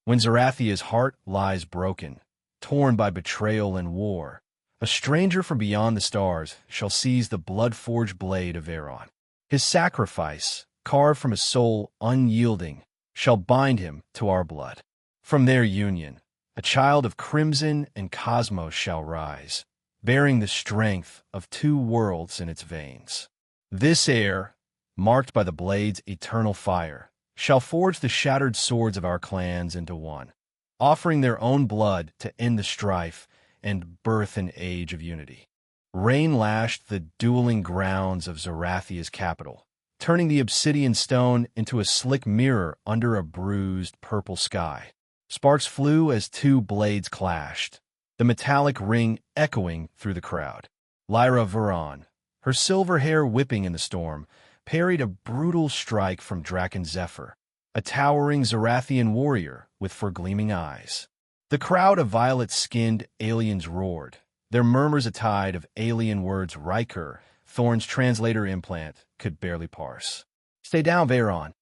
When Zorathia's heart lies broken, torn by betrayal and war, a stranger from beyond the stars shall seize the blood-forged blade of Veyron. His sacrifice, carved from a soul unyielding, shall bind him to our blood. From their union, a child of crimson and cosmos shall rise, bearing the strength of two worlds in its veins. This air, marked by the blade's eternal fire, shall forge the shattered swords of our clans into one, offering their own blood to end the strife and birth an age of unity. Rain lashed the dueling grounds of Zorathia's capital, turning the obsidian stone into a slick mirror under a bruised purple sky. Sparks flew as two blades clashed, the metallic ring echoing through the crowd. Lyra Veyron, her silver hair whipping in the storm, parried a brutal strike from Draken Zephyr, a towering Zorathian warrior with four-gleaming eyes. The crowd of violet-skinned aliens roared, their murmurs a tide of alien words Ryker Thorne's translator implant could barely parse. "Stay down, Veyron."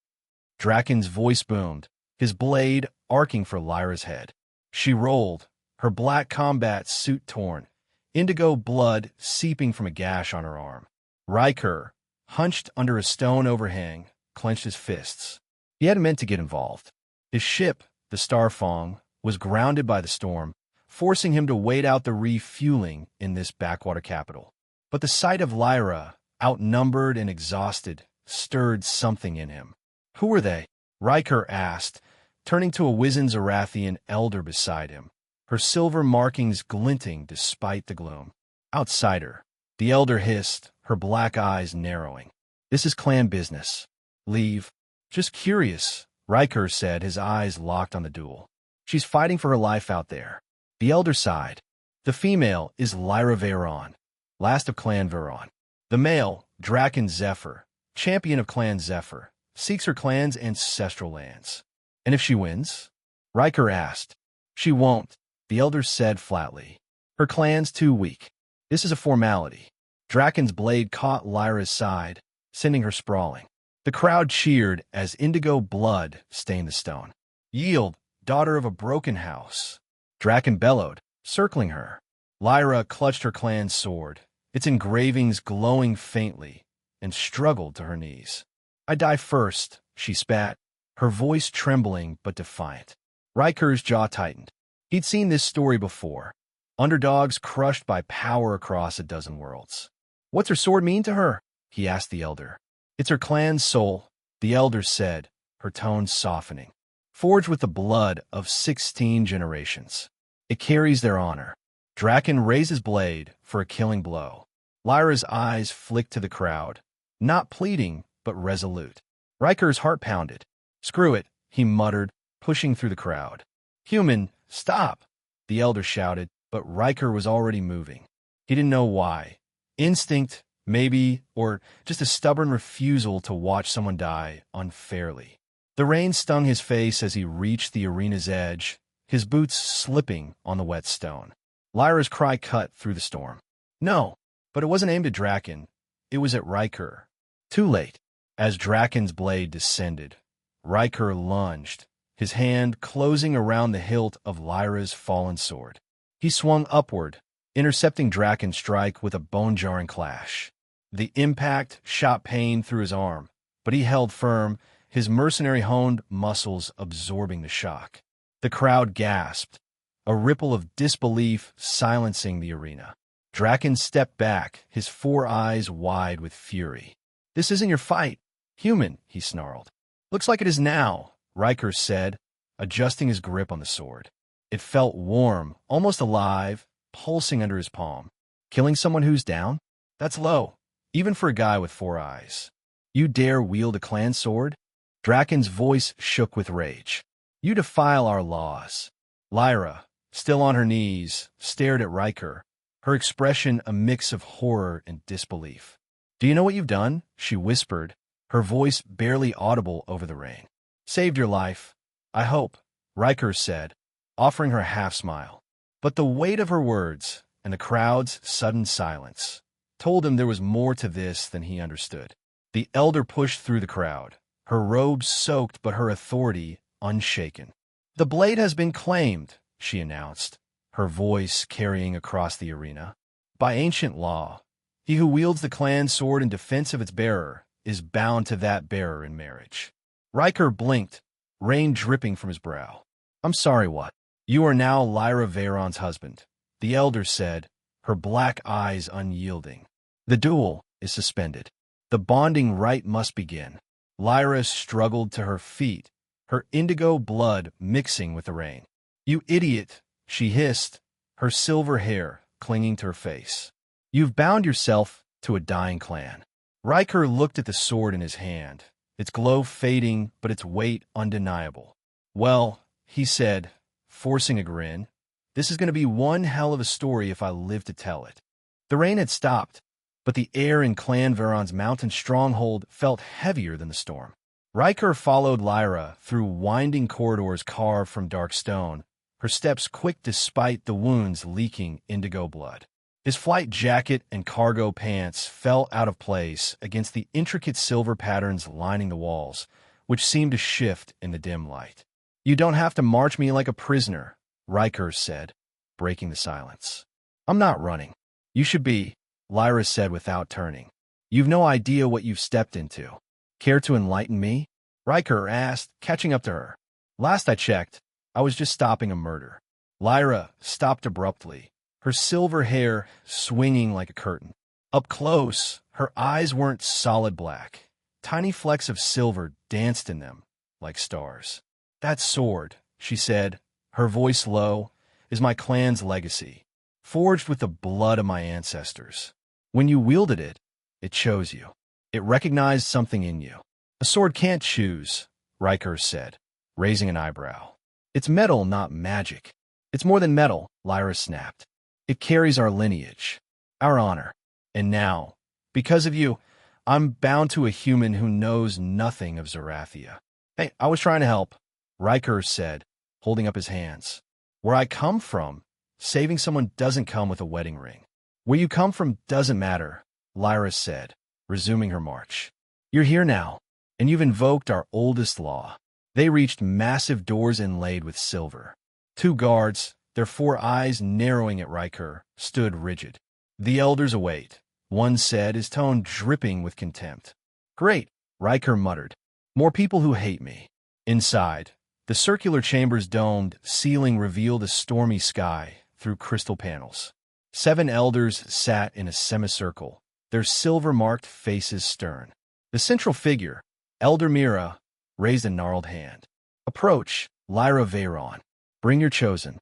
Draken's voice boomed, his blade arcing for Lyra's head. She rolled, her black combat suit torn, indigo blood seeping from a gash on her arm. Ryker, hunched under a stone overhang, clenched his fists. He hadn't meant to get involved. His ship, the Starfong, was grounded by the storm, forcing him to wait out the refueling in this backwater capital. But the sight of Lyra, outnumbered and exhausted, stirred something in him. "Who were they?" Ryker asked, turning to a wizened Zorathian elder beside him, her silver markings glinting despite the gloom. "Outsider," the elder hissed, her black eyes narrowing. "This is clan business. Leave." "Just curious," Ryker said, his eyes locked on the duel. "She's fighting for her life out there." The elder sighed. "The female is Lyra Veyron, last of Clan Veyron. The male, Draken Zephyr, champion of Clan Zephyr, seeks her clan's ancestral lands." "And if she wins?" Ryker asked. "She won't," the elder said flatly. "Her clan's too weak. This is a formality." Draken's blade caught Lyra's side, sending her sprawling. The crowd cheered as indigo blood stained the stone. "Yield, daughter of a broken house," Draken bellowed, circling her. Lyra clutched her clan's sword, its engravings glowing faintly, and struggled to her knees. "I die first," she spat, her voice trembling but defiant. Ryker's jaw tightened. He'd seen this story before. Underdogs crushed by power across a dozen worlds. "What's her sword mean to her?" he asked the elder. "It's her clan's soul," the elder said, her tone softening. "Forged with the blood of 16 generations. It carries their honor." Draken raised his blade for a killing blow. Lyra's eyes flicked to the crowd, not pleading, but resolute. Ryker's heart pounded. "Screw it," he muttered, pushing through the crowd. "Human, stop!" the elder shouted, but Ryker was already moving. He didn't know why. Instinct, maybe, or just a stubborn refusal to watch someone die unfairly. The rain stung his face as he reached the arena's edge, his boots slipping on the wet stone. Lyra's cry cut through the storm. "No!" But it wasn't aimed at Draken. It was at Ryker. Too late. As Draken's blade descended, Ryker lunged, his hand closing around the hilt of Lyra's fallen sword. He swung upward, intercepting Draken's strike with a bone-jarring clash. The impact shot pain through his arm, but he held firm, his mercenary-honed muscles absorbing the shock. The crowd gasped, a ripple of disbelief silencing the arena. Draken stepped back, his four eyes wide with fury. "This isn't your fight, human," he snarled. "Looks like it is now," Ryker said, adjusting his grip on the sword. It felt warm, almost alive, pulsing under his palm. "Killing someone who's down? That's low, even for a guy with four eyes. You dare wield a clan sword?" Draken's voice shook with rage. "You defile our laws." Lyra, still on her knees, stared at Ryker, her expression a mix of horror and disbelief. "Do you know what you've done?" she whispered, her voice barely audible over the rain. "Saved your life, I hope," Ryker said, offering her a half-smile. But the weight of her words, and the crowd's sudden silence, told him there was more to this than he understood. The elder pushed through the crowd, her robes soaked but her authority unshaken. The blade has been claimed, she announced, her voice carrying across the arena. By ancient law, he who wields the clan sword in defense of its bearer is bound to that bearer in marriage. Ryker blinked, rain dripping from his brow. I'm sorry, what? You are now Lyra Veyron's husband, the elder said, her black eyes unyielding. The duel is suspended. The bonding rite must begin. Lyra struggled to her feet, her indigo blood mixing with the rain. You idiot, she hissed, her silver hair clinging to her face. You've bound yourself to a dying clan. Ryker looked at the sword in his hand, its glow fading but its weight undeniable. Well, he said, forcing a grin, this is going to be one hell of a story if I live to tell it. The rain had stopped, but the air in Clan Veyron's mountain stronghold felt heavier than the storm. Ryker followed Lyra through winding corridors carved from dark stone, her steps quick despite the wounds leaking indigo blood. His flight jacket and cargo pants fell out of place against the intricate silver patterns lining the walls, which seemed to shift in the dim light. You don't have to march me like a prisoner, Ryker said, breaking the silence. I'm not running. You should be, Lyra said without turning. You've no idea what you've stepped into. Care to enlighten me? Ryker asked, catching up to her. Last I checked, I was just stopping a murder. Lyra stopped abruptly, her silver hair swinging like a curtain. Up close, her eyes weren't solid black. Tiny flecks of silver danced in them, like stars. That sword, she said, her voice low, is my clan's legacy, forged with the blood of my ancestors. When you wielded it, it chose you. It recognized something in you. A sword can't choose, Ryker said, raising an eyebrow. It's metal, not magic. It's more than metal, Lyra snapped. It carries our lineage, our honor. And now, because of you, I'm bound to a human who knows nothing of Zorathia. Hey, I was trying to help, Ryker said, holding up his hands. Where I come from, saving someone doesn't come with a wedding ring. Where you come from doesn't matter, Lyra said, resuming her march. You're here now, and you've invoked our oldest law. They reached massive doors inlaid with silver. 2 guards, their 4 eyes narrowing at Ryker, stood rigid. The elders await, one said, his tone dripping with contempt. Great, Ryker muttered. More people who hate me. Inside, the circular chamber's domed ceiling revealed a stormy sky through crystal panels. 7 elders sat in a semicircle, their silver-marked faces stern. The central figure, Elder Mira, raised a gnarled hand. Approach, Lyra Veyron. Bring your chosen.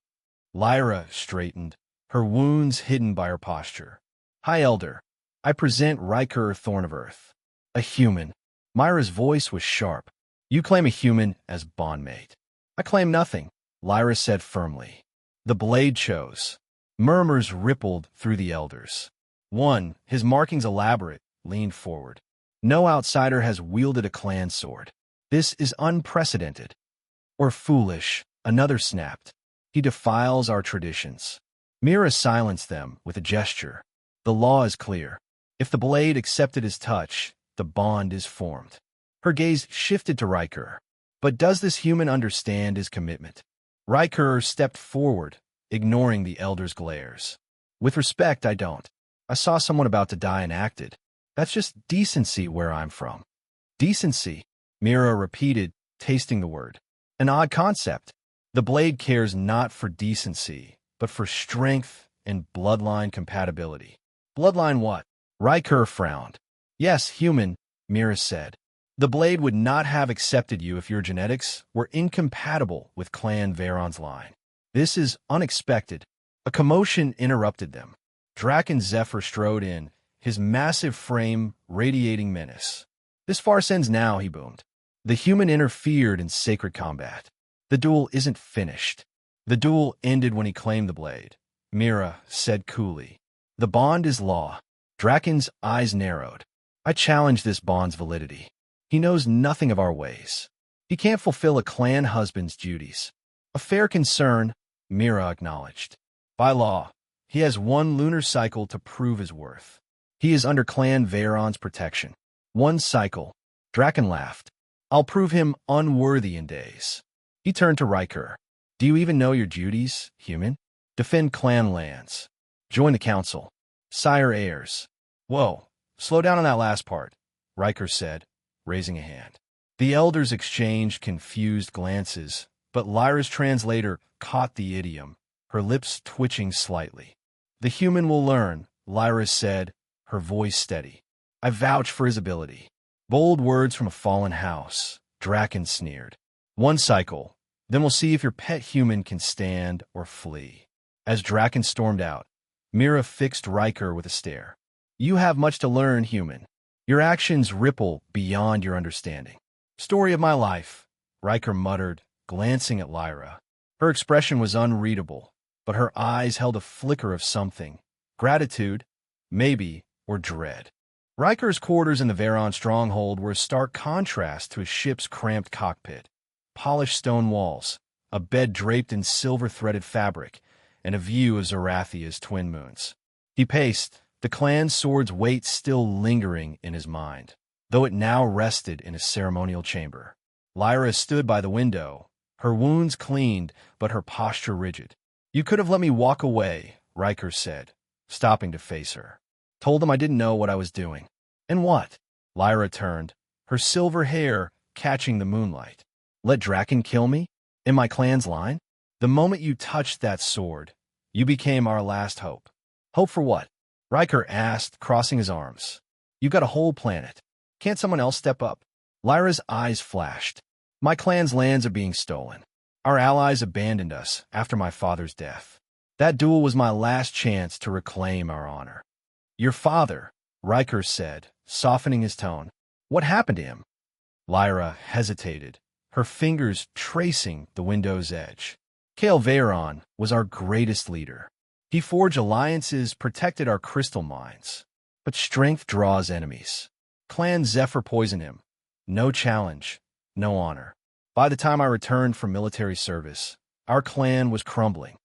Lyra straightened, her wounds hidden by her posture. High Elder, I present Ryker Thorne of Earth. A human. Myra's voice was sharp. You claim a human as bondmate. I claim nothing, Lyra said firmly. The blade chose. Murmurs rippled through the elders. One, his markings elaborate, leaned forward. No outsider has wielded a clan sword. This is unprecedented. Or foolish, another snapped. He defiles our traditions. Mira silenced them with a gesture. The law is clear. If the blade accepted his touch, the bond is formed. Her gaze shifted to Ryker. But does this human understand his commitment? Ryker stepped forward, ignoring the elder's glares. With respect, I don't. I saw someone about to die and acted. That's just decency where I'm from. Decency, Mira repeated, tasting the word. An odd concept. The blade cares not for decency, but for strength and bloodline compatibility. Bloodline what? Ryker frowned. Yes, human, Mira said. The blade would not have accepted you if your genetics were incompatible with Clan Veyron's line. This is unexpected. A commotion interrupted them. Draken Zephyr strode in, his massive frame radiating menace. This farce ends now, he boomed. The human interfered in sacred combat. The duel isn't finished. The duel ended when he claimed the blade, Mira said coolly. The bond is law. Draken's eyes narrowed. I challenge this bond's validity. He knows nothing of our ways. He can't fulfill a clan husband's duties. A fair concern, Mira acknowledged. By law, he has 1 lunar cycle to prove his worth. He is under Clan Veyron's protection. 1 cycle. Draken laughed. I'll prove him unworthy in days. He turned to Ryker. Do you even know your duties, human? Defend clan lands. Join the council. Sire heirs. Whoa, slow down on that last part, Ryker said, raising a hand. The elders exchanged confused glances, but Lyra's translator caught the idiom, her lips twitching slightly. The human will learn, Lyra said, her voice steady. I vouch for his ability. Bold words from a fallen house, Draken sneered. One cycle, then we'll see if your pet human can stand or flee. As Draken stormed out, Mira fixed Ryker with a stare. You have much to learn, human. Your actions ripple beyond your understanding. Story of my life, Ryker muttered, glancing at Lyra. Her expression was unreadable, but her eyes held a flicker of something. Gratitude, maybe, or dread. Ryker's quarters in the Veyron stronghold were a stark contrast to his ship's cramped cockpit. Polished stone walls, a bed draped in silver-threaded fabric, and a view of Zorathia's twin moons. He paced, the clan's sword's weight still lingering in his mind, though it now rested in a ceremonial chamber. Lyra stood by the window, her wounds cleaned, but her posture rigid. You could have let me walk away, Ryker said, stopping to face her. Told them I didn't know what I was doing. And what? Lyra turned, her silver hair catching the moonlight. Let Draken kill me? In my clan's line? The moment you touched that sword, you became our last hope. Hope for what? Ryker asked, crossing his arms. You got a whole planet. Can't someone else step up? Lyra's eyes flashed. My clan's lands are being stolen. Our allies abandoned us after my father's death. That duel was my last chance to reclaim our honor. Your father, Ryker said, softening his tone. What happened to him? Lyra hesitated, her fingers tracing the window's edge. Clan Veyron was our greatest leader. He forged alliances, protected our crystal mines. But strength draws enemies. Clan Zephyr poisoned him. No challenge, no honor. By the time I returned from military service, our clan was crumbling.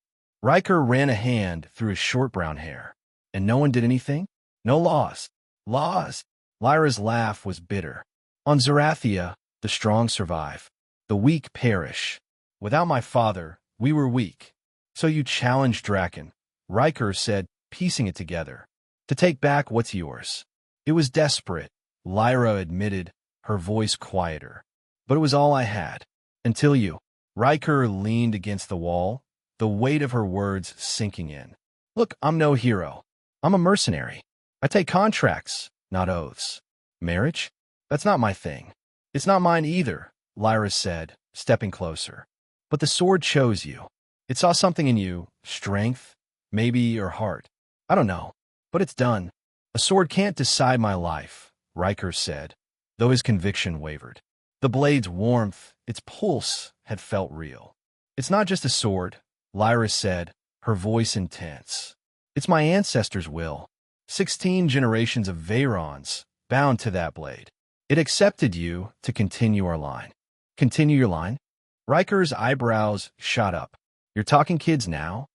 Ryker ran a hand through his short brown hair. And no one did anything? No laws. Laws? Lyra's laugh was bitter. On Zorathia, the strong survive. The weak perish. Without my father, we were weak. So you challenged Draken, Ryker said, piecing it together. To take back what's yours. It was desperate, Lyra admitted, her voice quieter. But it was all I had. Until you. Ryker leaned against the wall, the weight of her words sinking in. Look, I'm no hero. I'm a mercenary. I take contracts, not oaths. Marriage? That's not my thing. It's not mine either, Lyra said, stepping closer. But the sword chose you. It saw something in you, strength, maybe your heart. I don't know, but it's done. A sword can't decide my life, Ryker said, though his conviction wavered. The blade's warmth, its pulse, had felt real. It's not just a sword, Lyra said, her voice intense. It's my ancestors' will. 16 generations of Veyrons bound to that blade. It accepted you to continue our line. Continue your line? Ryker's eyebrows shot up. You're talking kids now?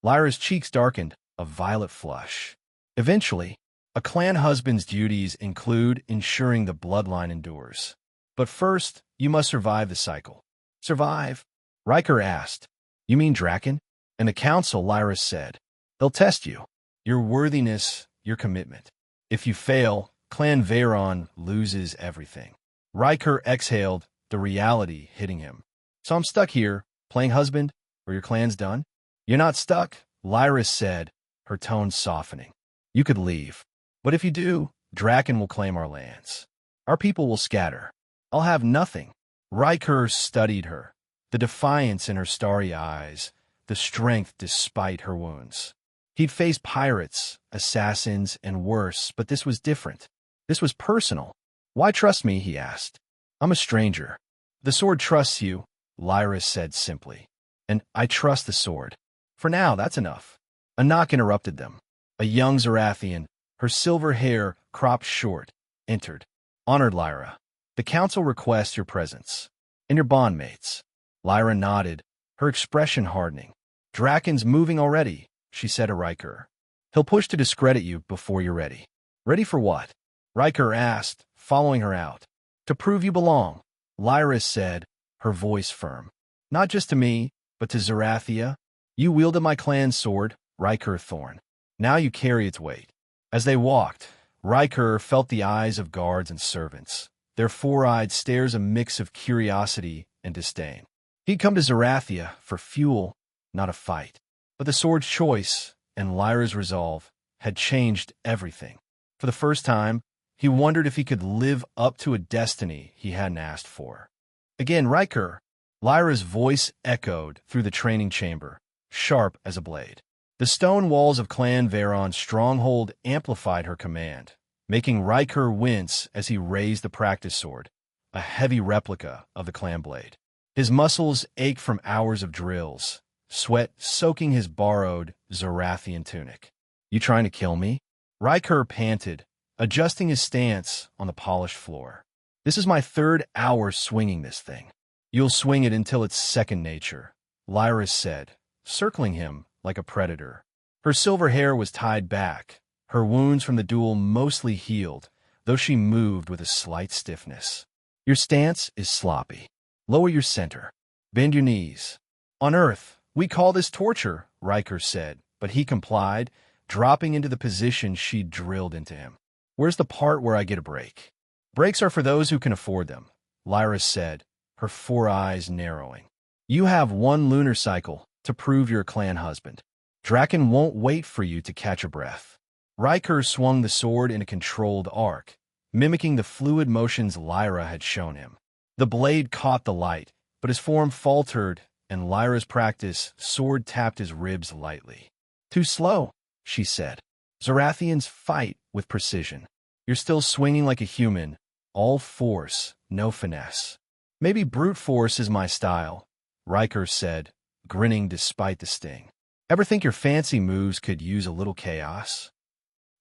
Lyra's cheeks darkened, a violet flush. Eventually, a clan husband's duties include ensuring the bloodline endures. But first, you must survive the cycle. Survive? Ryker asked. You mean Draken? And the council, Lyra said. They'll test you. Your worthiness, your commitment. If you fail, Clan Veyron loses everything. Ryker exhaled, the reality hitting him. So I'm stuck here, playing husband, or your clan's done? You're not stuck, Lyra said, her tone softening. You could leave. But if you do, Draken will claim our lands. Our people will scatter. I'll have nothing. Ryker studied her, the defiance in her starry eyes, the strength despite her wounds. He'd faced pirates, assassins, and worse, but this was different. This was personal. Why trust me, he asked. I'm a stranger. The sword trusts you, Lyra said simply. And I trust the sword. For now, that's enough. A knock interrupted them. A young Zorathian, her silver hair cropped short, entered. Honored Lyra, the council requests your presence. And your bondmates. Lyra nodded, her expression hardening. Draken's moving already, she said to Ryker. He'll push to discredit you before you're ready. Ready for what? Ryker asked, following her out. To prove you belong, Lyra said, her voice firm. Not just to me, But to Zorathia, you wielded my clan's sword, Ryker Thorne. Now you carry its weight. As they walked, Ryker felt the eyes of guards and servants, their four-eyed stares a mix of curiosity and disdain. He'd come to Zorathia for fuel, not a fight. But the sword's choice and Lyra's resolve had changed everything. For the first time, he wondered if he could live up to a destiny he hadn't asked for. Again, Ryker. Lyra's voice echoed through the training chamber, sharp as a blade. The stone walls of Clan Veyron's stronghold amplified her command, making Ryker wince as he raised the practice sword, a heavy replica of the clan blade. His muscles ached from hours of drills, sweat soaking his borrowed Zorathian tunic. You trying to kill me? Ryker panted, adjusting his stance on the polished floor. This is my third hour swinging this thing. You'll swing it until it's second nature, Lyra said, circling him like a predator. Her silver hair was tied back, her wounds from the duel mostly healed, though she moved with a slight stiffness. Your stance is sloppy. Lower your center. Bend your knees. On Earth, we call this torture, Ryker said, but he complied, dropping into the position she'd drilled into him. Where's the part where I get a break? Breaks are for those who can afford them, Lyra said, her four eyes narrowing. You have one lunar cycle to prove you're a clan husband. Draken won't wait for you to catch a breath. Ryker swung the sword in a controlled arc, mimicking the fluid motions Lyra had shown him. The blade caught the light, but his form faltered, and Lyra's practice sword tapped his ribs lightly. Too slow, she said. Zorathians fight with precision. You're still swinging like a human, all force, no finesse. Maybe brute force is my style, Ryker said, grinning despite the sting. Ever think your fancy moves could use a little chaos?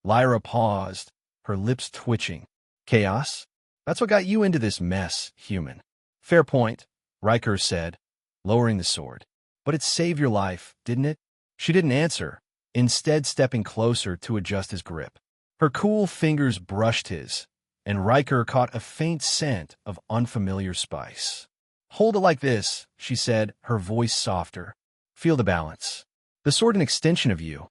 Lyra paused, her lips twitching. Chaos? That's what got you into this mess, human. Fair point, Ryker said, lowering the sword. But it saved your life, didn't it? She didn't answer, instead stepping closer to adjust his grip. Her cool fingers brushed his, and Ryker caught a faint scent of unfamiliar spice. Hold it like this, she said, her voice softer. Feel the balance. The sword an extension of you,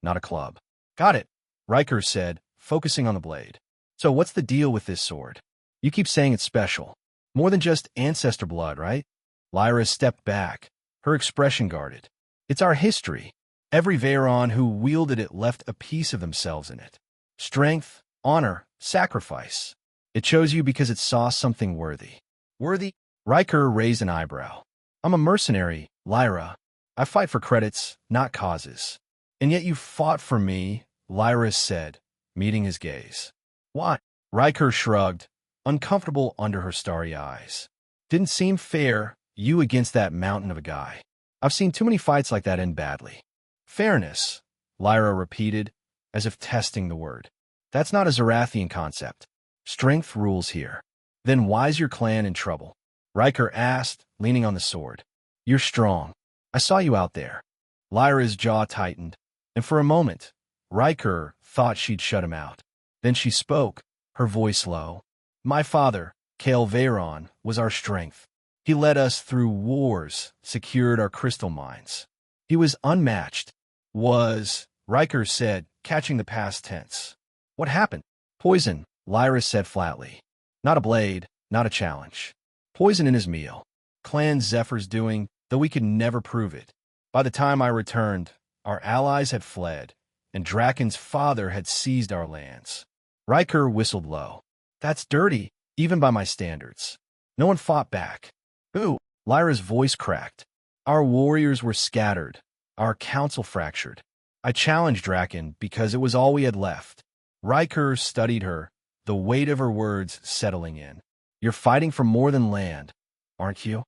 not a club. Got it, Ryker said, focusing on the blade. So what's the deal with this sword? You keep saying it's special. More than just ancestor blood, right? Lyra stepped back, her expression guarded. It's our history. Every Veyron who wielded it left a piece of themselves in it. Strength, honor, sacrifice. It chose you because it saw something worthy. Worthy? Ryker raised an eyebrow. I'm a mercenary, Lyra. I fight for credits, not causes. And yet you fought for me, Lyra said, meeting his gaze. Why? Ryker shrugged, uncomfortable under her starry eyes. Didn't seem fair, you against that mountain of a guy. I've seen too many fights like that end badly. Fairness, Lyra repeated, as if testing the word. That's not a Zorathian concept. Strength rules here. Then why's your clan in trouble? Ryker asked, leaning on the sword. You're strong. I saw you out there. Lyra's jaw tightened, and for a moment, Ryker thought she'd shut him out. Then she spoke, her voice low. My father, Clan Veyron, was our strength. He led us through wars, secured our crystal mines. He was unmatched. Ryker said, catching the past tense. What happened? Poison, Lyra said flatly. Not a blade, not a challenge. Poison in his meal. Clan Zephyr's doing, though we could never prove it. By the time I returned, our allies had fled, and Draken's father had seized our lands. Ryker whistled low. That's dirty, even by my standards. No one fought back. Ooh, Lyra's voice cracked. Our warriors were scattered, our council fractured. I challenged Draken because it was all we had left. Ryker studied her, the weight of her words settling in. You're fighting for more than land, aren't you?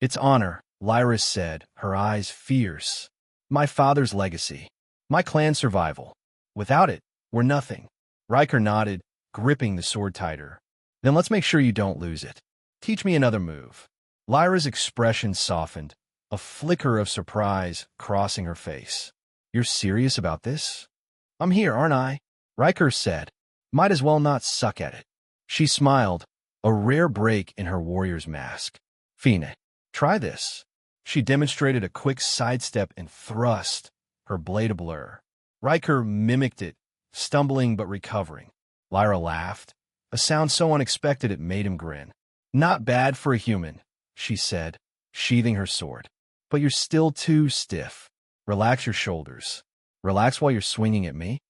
It's honor, Lyra said, her eyes fierce. My father's legacy. My clan's survival. Without it, we're nothing. Ryker nodded, gripping the sword tighter. Then let's make sure you don't lose it. Teach me another move. Lyra's expression softened, a flicker of surprise crossing her face. You're serious about this? I'm here, aren't I? Ryker said. Might as well not suck at it. She smiled, a rare break in her warrior's mask. Fina, try this. She demonstrated a quick sidestep and thrust, her blade a blur. Ryker mimicked it, stumbling but recovering. Lyra laughed, a sound so unexpected it made him grin. "Not bad for a human," she said, sheathing her sword. "But you're still too stiff. Relax your shoulders. Relax while you're swinging at me."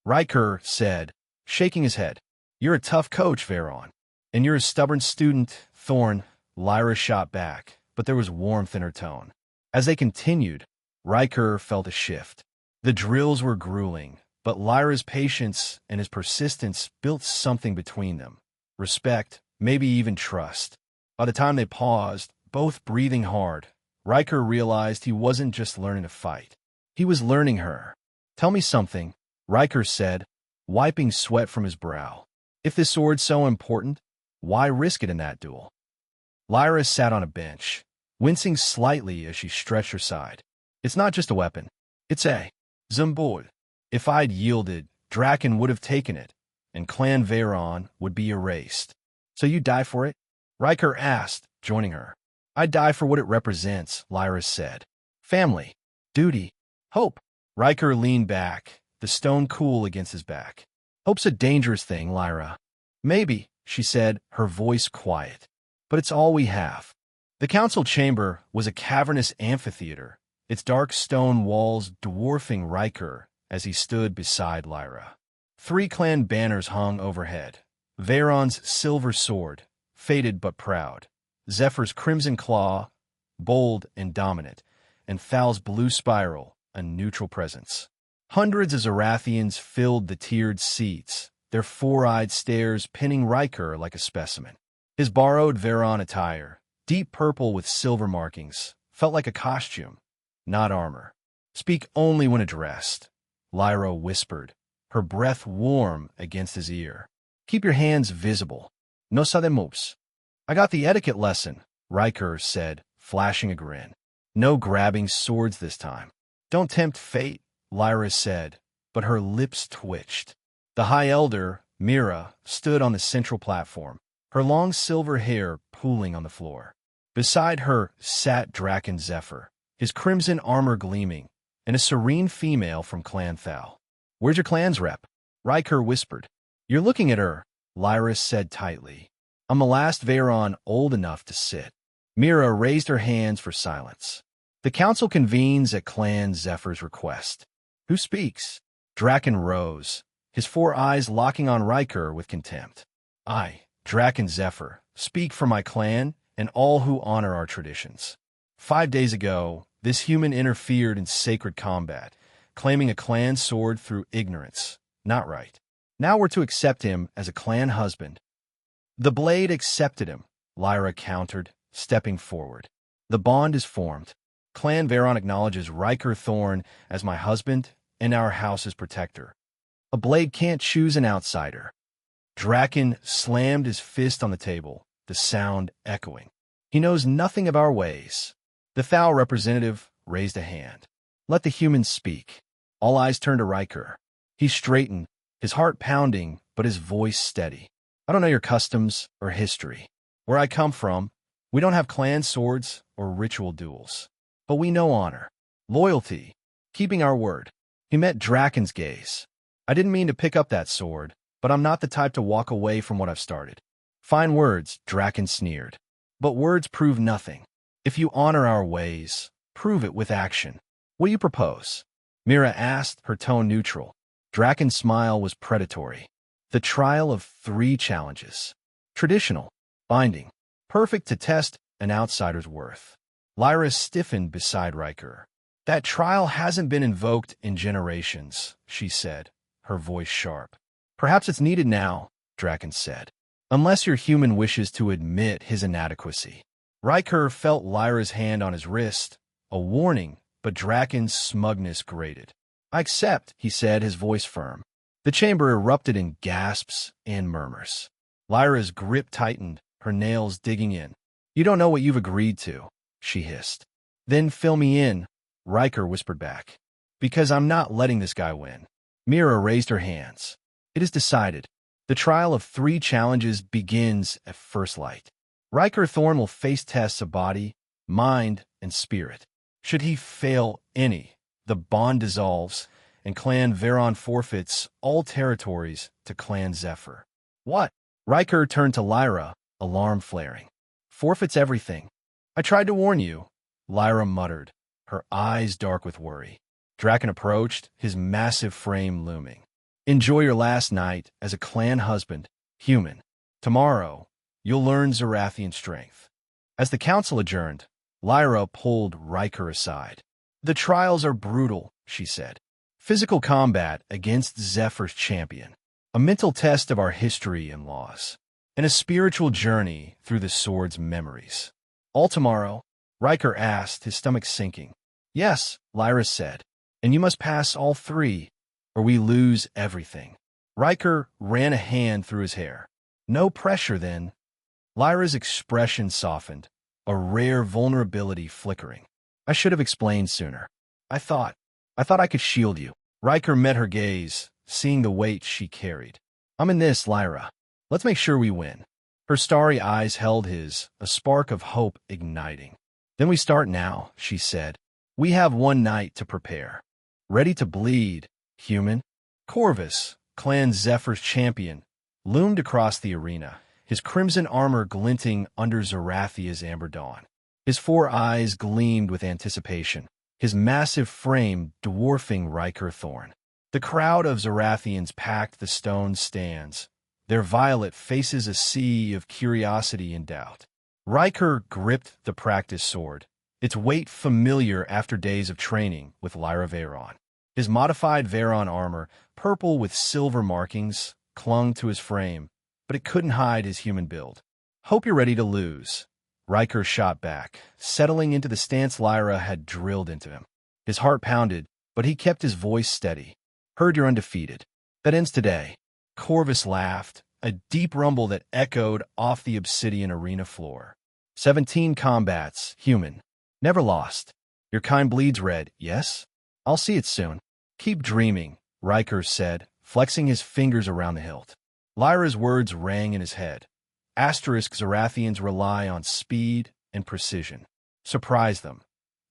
Ryker said, shaking his head. "You're a tough coach, Veyron. And you're a stubborn student, Thorne." Lyra shot back, but there was warmth in her tone. As they continued, Ryker felt a shift. The drills were grueling, but Lyra's patience and his persistence built something between them. Respect, maybe even trust. By the time they paused, both breathing hard, Ryker realized he wasn't just learning to fight. He was learning her. "Tell me something," Ryker said, wiping sweat from his brow. "If this sword's so important, why risk it in that duel?" Lyra sat on a bench, wincing slightly as she stretched her side. "It's not just a weapon. It's a symbol. If I'd yielded, Draken would have taken it, and Clan Veyron would be erased." "So you die for it?" Ryker asked, joining her. "I die for what it represents," Lyra said. "Family, duty, hope." Ryker leaned back, the stone cool against his back. "Hope's a dangerous thing, Lyra." "Maybe," she said, her voice quiet. "But it's all we have." The council chamber was a cavernous amphitheater, its dark stone walls dwarfing Ryker as he stood beside Lyra. 3 clan banners hung overhead. Veyron's silver sword, faded but proud. Zephyr's crimson claw, bold and dominant. And Thal's blue spiral, a neutral presence. Hundreds of Zorathians filled the tiered seats, their four-eyed stares pinning Ryker like a specimen. His borrowed Veyron attire, deep purple with silver markings, felt like a costume, not armor. "Speak only when addressed," Lyra whispered, her breath warm against his ear. "Keep your hands visible. No sabemos." "I got the etiquette lesson," Ryker said, flashing a grin. "No grabbing swords this time." "Don't tempt fate," Lyra said, but her lips twitched. The High Elder, Mira, stood on the central platform, her long silver hair pooling on the floor. Beside her sat Draken Zephyr, his crimson armor gleaming, and a serene female from Clan Thal. "Where's your clan's rep?" Ryker whispered. "You're looking at her," Lyra said tightly. "I'm the last Veyron old enough to sit." Mira raised her hands for silence. "The council convenes at Clan Zephyr's request." "Who speaks?" Draken rose, his 4 eyes locking on Ryker with contempt. "I, Draken Zephyr, speak for my clan and all who honor our traditions. 5 days ago, this human interfered in sacred combat, claiming a clan sword through ignorance. Not right. Now we're to accept him as a clan husband." "The blade accepted him," Lyra countered, stepping forward. "The bond is formed. Clan Veyron acknowledges Ryker Thorne as my husband and our house's protector. A blade can't choose an outsider." Draken slammed his fist on the table, the sound echoing. "He knows nothing of our ways." The Thal representative raised a hand. "Let the humans speak." All eyes turned to Ryker. He straightened, his heart pounding, but his voice steady. "I don't know your customs or history. Where I come from, we don't have clan swords or ritual duels. But we know honor, loyalty, keeping our word." He met Draken's gaze. "I didn't mean to pick up that sword, but I'm not the type to walk away from what I've started." "Fine words," Draken sneered. "But words prove nothing. If you honor our ways, prove it with action. What do you propose?" Mira asked, her tone neutral. Draken's smile was predatory. "The trial of 3 challenges. Traditional, binding, perfect to test an outsider's worth." Lyra stiffened beside Ryker. "That trial hasn't been invoked in generations," she said, her voice sharp. "Perhaps it's needed now," Draken said. "Unless your human wishes to admit his inadequacy." Ryker felt Lyra's hand on his wrist, a warning, but Draken's smugness grated. "I accept," he said, his voice firm. The chamber erupted in gasps and murmurs. Lyra's grip tightened, her nails digging in. "You don't know what you've agreed to," she hissed. "Then fill me in," Ryker whispered back. "Because I'm not letting this guy win." Mira raised her hands. "It is decided. The trial of 3 challenges begins at first light. Ryker Thorne will face tests of body, mind, and spirit. Should he fail any, the bond dissolves, and Clan Veyron forfeits all territories to Clan Zephyr. What? Ryker turned to Lyra, alarm flaring. Forfeits everything. I tried to warn you, Lyra muttered, her eyes dark with worry. Draken approached, his massive frame looming. Enjoy your last night as a clan husband, human. Tomorrow, you'll learn Zorathian strength. As the council adjourned, Lyra pulled Ryker aside. The trials are brutal, she said. Physical combat against Zephyr's champion. A mental test of our history and laws. And a spiritual journey through the sword's memories. All tomorrow? Ryker asked, his stomach sinking. Yes, Lyra said. And you must pass all three, or we lose everything. Ryker ran a hand through his hair. No pressure, then. Lyra's expression softened, a rare vulnerability flickering. I should have explained sooner. I thought I could shield you. Ryker met her gaze, seeing the weight she carried. I'm in this, Lyra. Let's make sure we win. Her starry eyes held his, a spark of hope igniting. Then we start now, she said. We have one night to prepare. Ready to bleed, human? Corvus, Clan Zephyr's champion, loomed across the arena, his crimson armor glinting under Zorathia's amber dawn. His four eyes gleamed with anticipation, his massive frame dwarfing Ryker Thorne. The crowd of Zorathians packed the stone stands, their violet faces a sea of curiosity and doubt. Ryker gripped the practice sword, its weight familiar after days of training with Ryker Thorne. His modified Veyron armor, purple with silver markings, clung to his frame, but it couldn't hide his human build. Hope you're ready to lose. Ryker shot back, settling into the stance Lyra had drilled into him. His heart pounded, but he kept his voice steady. Heard you're undefeated. That ends today. Corvus laughed, a deep rumble that echoed off the obsidian arena floor. 17 combats, human. Never lost. Your kind bleeds red, yes? I'll see it soon. Keep dreaming, Ryker said, flexing his fingers around the hilt. Lyra's words rang in his head. Asterisk Zorathians rely on speed and precision. Surprise them.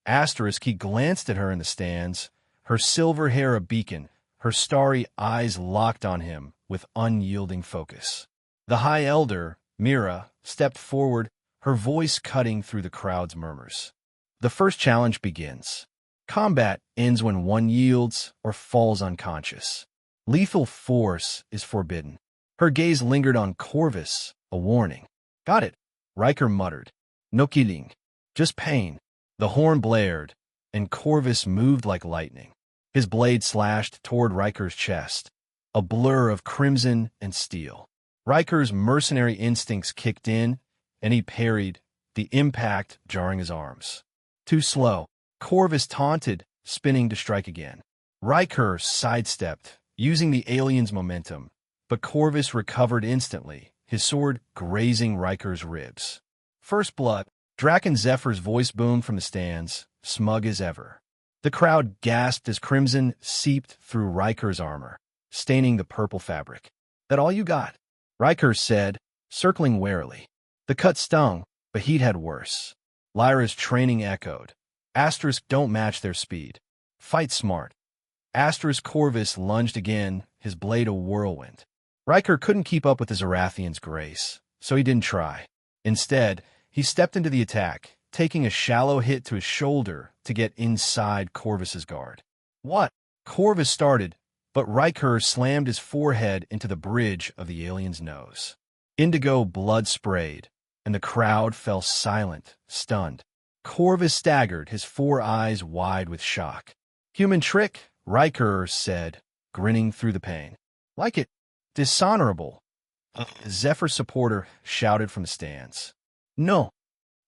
Asterisk he glanced at her in the stands, her silver hair a beacon, her starry eyes locked on him with unyielding focus. The High Elder, Mira, stepped forward, her voice cutting through the crowd's murmurs. The first challenge begins. Combat ends when one yields or falls unconscious. Lethal force is forbidden. Her gaze lingered on Corvus, a warning. Got it, Ryker muttered. No killing, just pain. The horn blared, and Corvus moved like lightning. His blade slashed toward Ryker's chest, a blur of crimson and steel. Ryker's mercenary instincts kicked in, and he parried, the impact jarring his arms. Too slow. Corvus taunted, spinning to strike again. Ryker sidestepped, using the alien's momentum, but Corvus recovered instantly, his sword grazing Ryker's ribs. First blood. Draken Zephyr's voice boomed from the stands, smug as ever. The crowd gasped as crimson seeped through Ryker's armor, staining the purple fabric. That all you got? Ryker said, circling warily. The cut stung, but he'd had worse. Lyra's training echoed. Asterisk don't match their speed. Fight smart. Asterisk Corvus lunged again, his blade a whirlwind. Ryker couldn't keep up with the Zorathian's grace, so he didn't try. Instead, he stepped into the attack, taking a shallow hit to his shoulder to get inside Corvus's guard. What? Corvus started, but Ryker slammed his forehead into the bridge of the alien's nose. Indigo blood sprayed, and the crowd fell silent, stunned. Corvus staggered, his four eyes wide with shock. Human trick, Ryker said, grinning through the pain. Like it. Dishonorable. A Zephyr supporter shouted from the stands. No.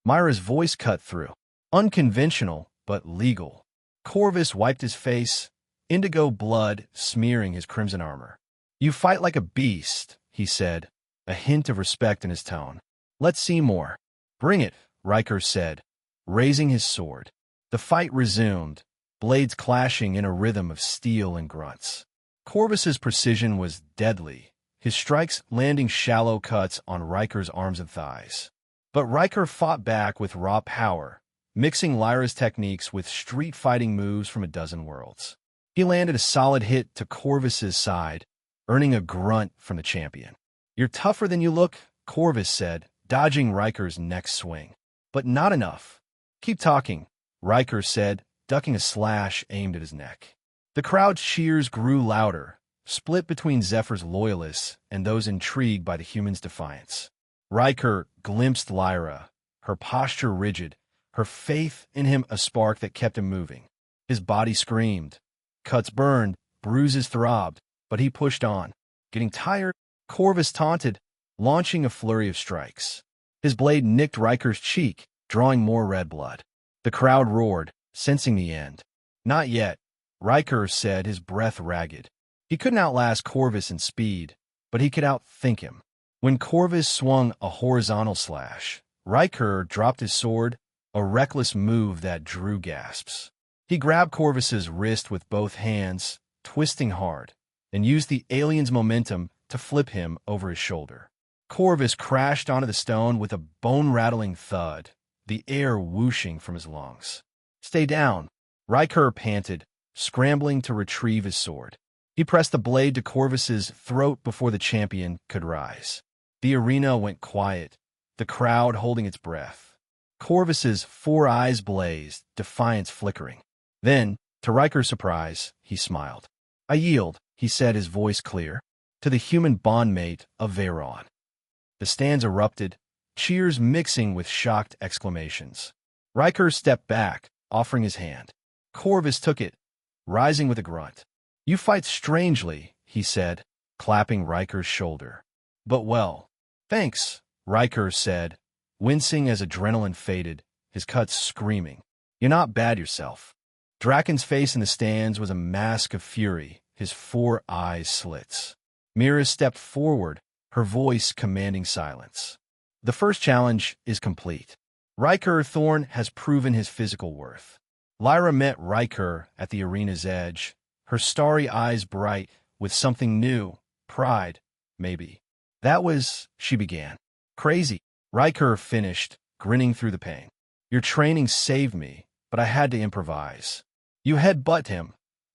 Myra's voice cut through. Unconventional, but legal. Corvus wiped his face, indigo blood smearing his crimson armor. You fight like a beast, he said, a hint of respect in his tone. Let's see more. Bring it, Ryker said, raising his sword. The fight resumed, blades clashing in a rhythm of steel and grunts. Corvus's precision was deadly, his strikes landing shallow cuts on Ryker's arms and thighs. But Ryker fought back with raw power, mixing Lyra's techniques with street fighting moves from a dozen worlds. He landed a solid hit to Corvus's side, earning a grunt from the champion. "You're tougher than you look," Corvus said, dodging Ryker's next swing. "But not enough." "Keep talking," Ryker said, ducking a slash aimed at his neck. The crowd's cheers grew louder, split between Zephyr's loyalists and those intrigued by the human's defiance. Ryker glimpsed Lyra, her posture rigid, her faith in him a spark that kept him moving. His body screamed. Cuts burned, bruises throbbed, but he pushed on. Getting tired, Corvus taunted, launching a flurry of strikes. His blade nicked Ryker's cheek, drawing more red blood. The crowd roared, sensing the end. "Not yet," Ryker said, his breath ragged. He couldn't outlast Corvus in speed, but he could outthink him. When Corvus swung a horizontal slash, Ryker dropped his sword, a reckless move that drew gasps. He grabbed Corvus's wrist with both hands, twisting hard, and used the alien's momentum to flip him over his shoulder. Corvus crashed onto the stone with a bone-rattling thud, the air whooshing from his lungs. "Stay down," Ryker panted, scrambling to retrieve his sword. He pressed the blade to Corvus's throat before the champion could rise. The arena went quiet, the crowd holding its breath. Corvus's 4 eyes blazed, defiance flickering. Then, to Ryker's surprise, he smiled. "I yield," he said, his voice clear, "to the human bondmate of Veyron." The stands erupted, cheers mixing with shocked exclamations. Ryker stepped back, offering his hand. Corvus took it, rising with a grunt. "You fight strangely," he said, clapping Ryker's shoulder. "But well." "Thanks," Ryker said, wincing as adrenaline faded, his cuts screaming. "You're not bad yourself." Draken's face in the stands was a mask of fury, his 4 eyes slits. Mira stepped forward, her voice commanding silence. "The first challenge is complete. Ryker Thorne has proven his physical worth." Lyra met Ryker at the arena's edge, her starry eyes bright with something new, pride, maybe. "That was," she began. "Crazy," Ryker finished, grinning through the pain. "Your training saved me, but I had to improvise." "You headbutt him,"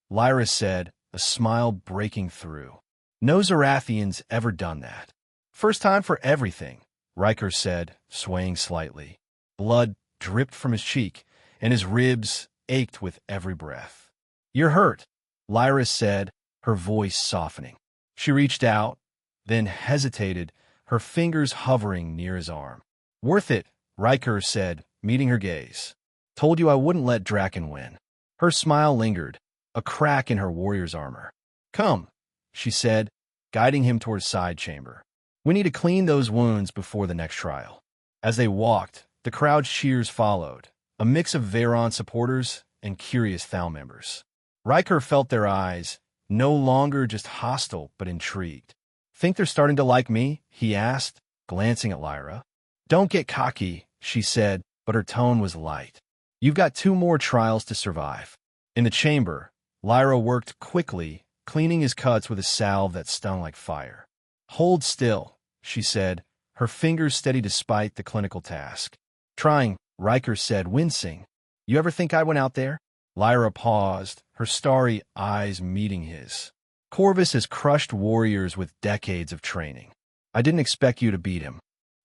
Lyra said, a smile breaking through. "No Zorathian's ever done that." "First time for everything," Ryker said, swaying slightly. Blood dripped from his cheek, and his ribs ached with every breath. "You're hurt," Lyra said, her voice softening. She reached out, then hesitated, her fingers hovering near his arm. "Worth it," Ryker said, meeting her gaze. "Told you I wouldn't let Draken win." Her smile lingered, a crack in her warrior's armor. "Come," she said, guiding him toward side chamber. "We need to clean those wounds before the next trial." As they walked, the crowd's cheers followed, a mix of Veyron supporters and curious Thal members. Ryker felt their eyes, no longer just hostile but intrigued. "Think they're starting to like me?" he asked, glancing at Lyra. "Don't get cocky," she said, but her tone was light. "You've got 2 more trials to survive." In the chamber, Lyra worked quickly, cleaning his cuts with a salve that stung like fire. "Hold still," she said, her fingers steady despite the clinical task. "Trying," Ryker said, wincing. "You ever think I went out there?" Lyra paused, her starry eyes meeting his. "Corvus has crushed warriors with decades of training. I didn't expect you to beat him."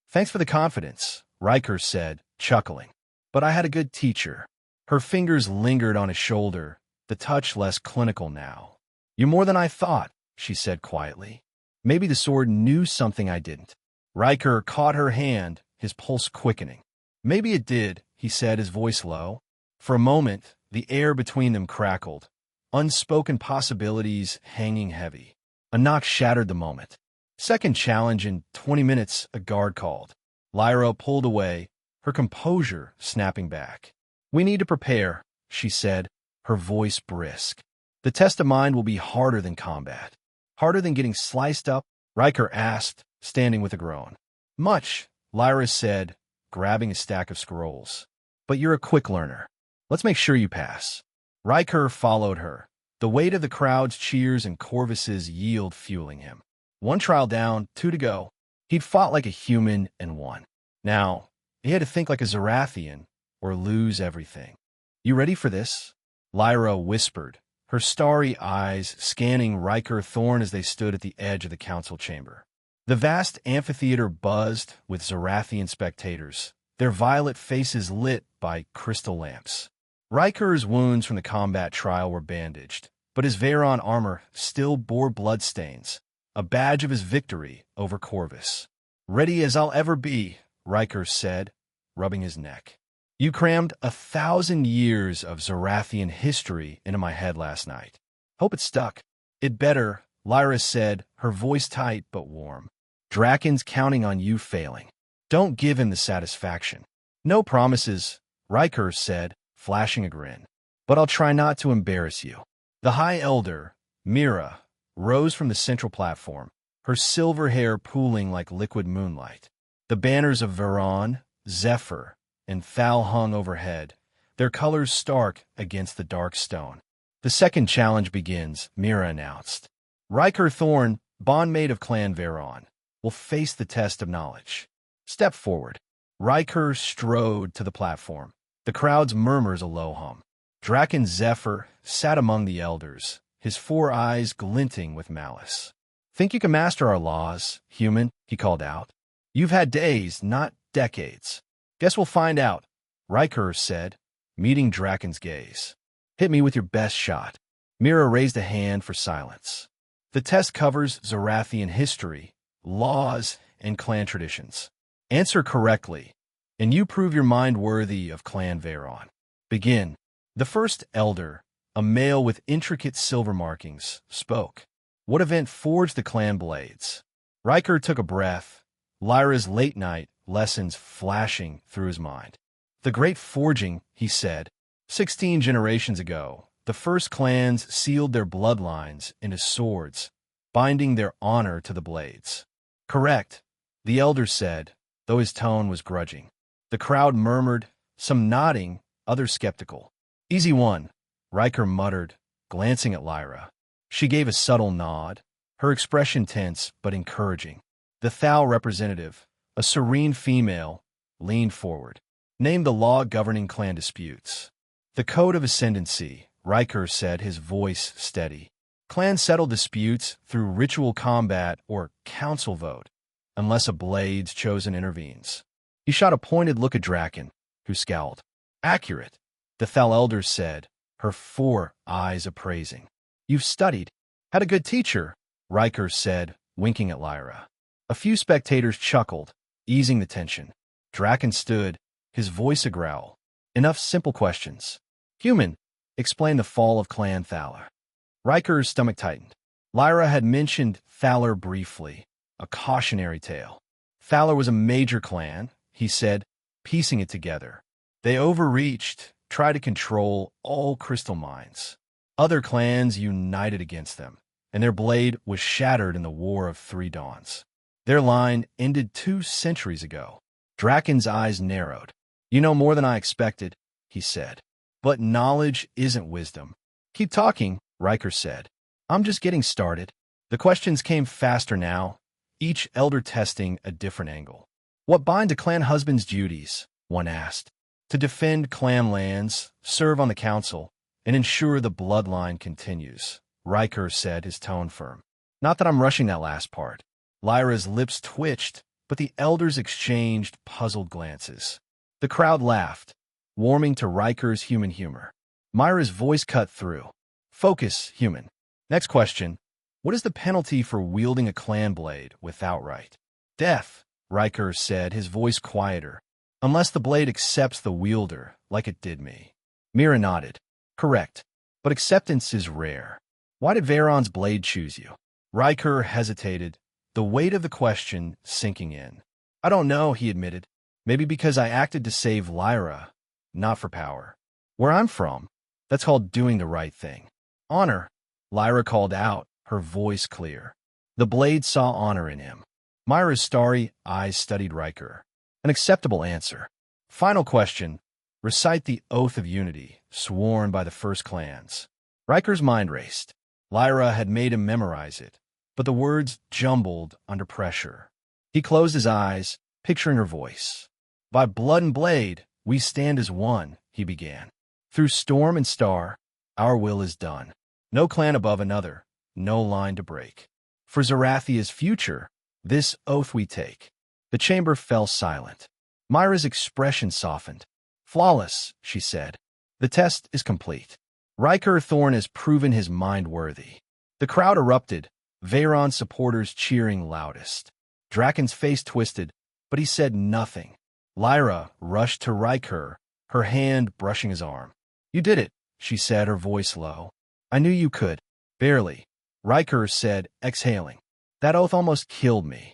"Thanks for the confidence," Ryker said, chuckling. "But I had a good teacher." Her fingers lingered on his shoulder, the touch less clinical now. "You're more than I thought," she said quietly. "Maybe the sword knew something I didn't." Ryker caught her hand, his pulse quickening. "Maybe it did," he said, his voice low. For a moment, the air between them crackled, unspoken possibilities hanging heavy. A knock shattered the moment. "Second challenge in 20 minutes," a guard called. Lyra pulled away, her composure snapping back. "We need to prepare," she said, her voice brisk. "The test of mind will be harder than combat." "Harder than getting sliced up?" Ryker asked, standing with a groan. "Much," Lyra said, grabbing a stack of scrolls. "But you're a quick learner. Let's make sure you pass." Ryker followed her, the weight of the crowd's cheers and Corvus's yield fueling him. 1 trial down, 2 to go. He'd fought like a human and won. Now, he had to think like a Zorathian, or lose everything. You ready for this? Lyra whispered, her starry eyes scanning Ryker Thorne as they stood at the edge of the council chamber. The vast amphitheater buzzed with Zorathian spectators, their violet faces lit by crystal lamps. Ryker's wounds from the combat trial were bandaged, but his Veyron armor still bore bloodstains, a badge of his victory over Corvus. "Ready as I'll ever be," Ryker said, rubbing his neck. "You crammed 1,000 years of Zorathian history into my head last night. Hope it stuck." "It better," Lyra said, her voice tight but warm. "Draken's counting on you failing. Don't give him the satisfaction." "No promises," Ryker said, flashing a grin. "But I'll try not to embarrass you." The High Elder, Mira, rose from the central platform, her silver hair pooling like liquid moonlight. The banners of Veyron, Zephyr, and Thal hung overhead, their colors stark against the dark stone. "The second challenge begins," Mira announced. "Ryker Thorne, bondmate of Clan Veyron, will face the test of knowledge. Step forward." Ryker strode to the platform, the crowd's murmurs a low hum. Draken Zephyr sat among the elders, his 4 eyes glinting with malice. "Think you can master our laws, human?" he called out. "You've had days, not decades." "Guess we'll find out," Ryker said, meeting Draken's gaze. "Hit me with your best shot." Mira raised a hand for silence. "The test covers Zorathian history, laws, and clan traditions. Answer correctly, and you prove your mind worthy of Clan Veyron. Begin." The first elder, a male with intricate silver markings, spoke. "What event forged the clan blades?" Ryker took a breath, Lyra's late-night lessons flashing through his mind. "The Great Forging," he said. 16 generations ago, the first clans sealed their bloodlines into swords, binding their honor to the blades." "Correct," the elder said, though his tone was grudging. The crowd murmured, some nodding, others skeptical. "Easy one," Ryker muttered, glancing at Lyra. She gave a subtle nod, her expression tense but encouraging. The Thal representative, a serene female, leaned forward. "Name the law governing clan disputes." "The Code of Ascendancy," Ryker said, his voice steady. "Clans settle disputes through ritual combat or council vote, unless a blade's chosen intervenes." He shot a pointed look at Draken, who scowled. "Accurate," the Thal elder said, her 4 eyes appraising. "You've studied." "Had a good teacher," Ryker said, winking at Lyra. A few spectators chuckled, easing the tension. Draken stood, his voice a growl. "Enough simple questions. Human, explain the fall of Clan Thaler." Ryker's stomach tightened. Lyra had mentioned Thaler briefly, a cautionary tale. "Thaler was a major clan," he said, piecing it together. "They overreached, tried to control all crystal mines. Other clans united against them, and their blade was shattered in the War of 3 Dawns. Their line ended 2 centuries ago." Draken's eyes narrowed. "You know more than I expected," he said. "But knowledge isn't wisdom." "Keep talking," Ryker said. "I'm just getting started." The questions came faster now, each elder testing a different angle. "What binds a clan husband's duties?" one asked. "To defend clan lands, serve on the council, and ensure the bloodline continues," Ryker said, his tone firm. "Not that I'm rushing that last part." Lyra's lips twitched, but the elders exchanged puzzled glances. The crowd laughed, warming to Ryker's human humor. Myra's voice cut through. "Focus, human. Next question. What is the penalty for wielding a clan blade without right?" "Death," Ryker said, his voice quieter. "Unless the blade accepts the wielder, like it did me." Mira nodded. "Correct. But acceptance is rare. Why did Veyron's blade choose you?" Ryker hesitated, the weight of the question sinking in. "I don't know," he admitted. "Maybe because I acted to save Lyra, not for power. Where I'm from, that's called doing the right thing." "Honor," Lyra called out, her voice clear. The blade saw honor in him. Myra's starry eyes studied Ryker. "An acceptable answer." "Final question. Recite the Oath of Unity, sworn by the first clans." Ryker's mind raced. Lyra had made him memorize it, but the words jumbled under pressure. He closed his eyes, picturing her voice. "By blood and blade," We stand as one, he began. Through storm and star, our will is done. No clan above another, no line to break. For Zorathia's future, this oath we take. The chamber fell silent. Myra's expression softened. Flawless, she said. The test is complete. Ryker Thorne has proven his mind worthy. The crowd erupted, Veyron supporters cheering loudest. Draken's face twisted, but he said nothing. Lyra rushed to Ryker, her hand brushing his arm. You did it, she said, her voice low. I knew you could. Barely. Ryker said, exhaling. That oath almost killed me.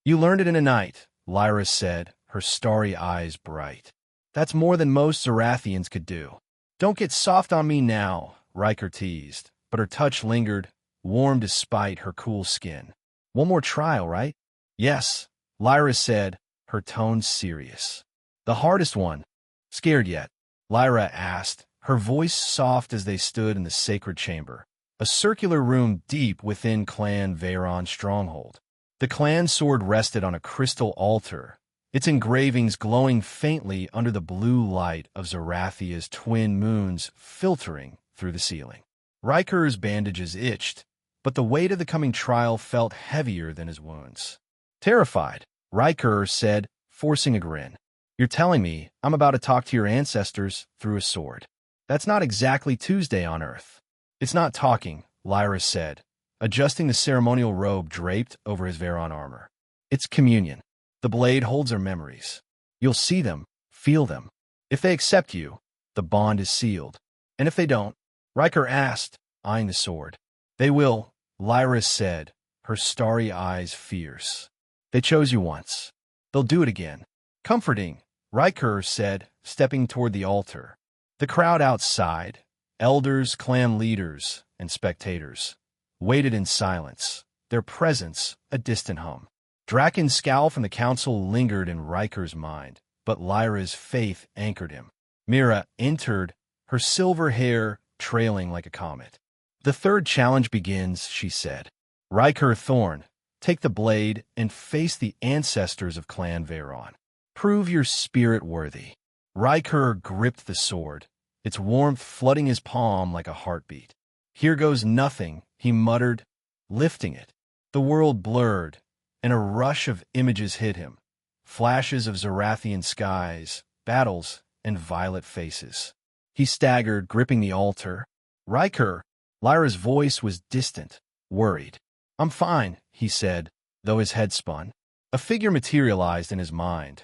You learned it in a night, Lyra said, her starry eyes bright. That's more than most Zorathians could do. Don't get soft on me now, Ryker teased, but her touch lingered, warm despite her cool skin. One more trial, right? Yes, Lyra said, her tone serious. The hardest one. Scared yet? Lyra asked, her voice soft as they stood in the sacred chamber, a circular room deep within Clan Veyron's stronghold. The clan sword rested on a crystal altar, its engravings glowing faintly under the blue light of Zorathia's twin moons filtering through the ceiling. Ryker's bandages itched, but the weight of the coming trial felt heavier than his wounds. Terrified, Ryker said, forcing a grin. You're telling me I'm about to talk to your ancestors through a sword. That's not exactly Tuesday on Earth. It's not talking, Lyra said, adjusting the ceremonial robe draped over his Veyron armor. It's communion. The blade holds our memories. You'll see them, feel them. If they accept you, the bond is sealed. And if they don't, Ryker asked, eyeing the sword. They will, Lyra said, her starry eyes fierce. They chose you once. They'll do it again. Comforting, Ryker said, stepping toward the altar. The crowd outside, elders, clan leaders, and spectators, waited in silence, their presence a distant hum. Draken's scowl from the council lingered in Ryker's mind, but Lyra's faith anchored him. Mira entered, her silver hair trailing like a comet. The third challenge begins, she said. Ryker Thorne, take the blade and face the ancestors of Clan Veyron. Prove your spirit worthy. Ryker gripped the sword, its warmth flooding his palm like a heartbeat. Here goes nothing, he muttered, lifting it. The world blurred, and a rush of images hit him. Flashes of Zorathian skies, battles, and violet faces. He staggered, gripping the altar. Ryker, Lyra's voice was distant, worried. I'm fine, he said, though his head spun. A figure materialized in his mind.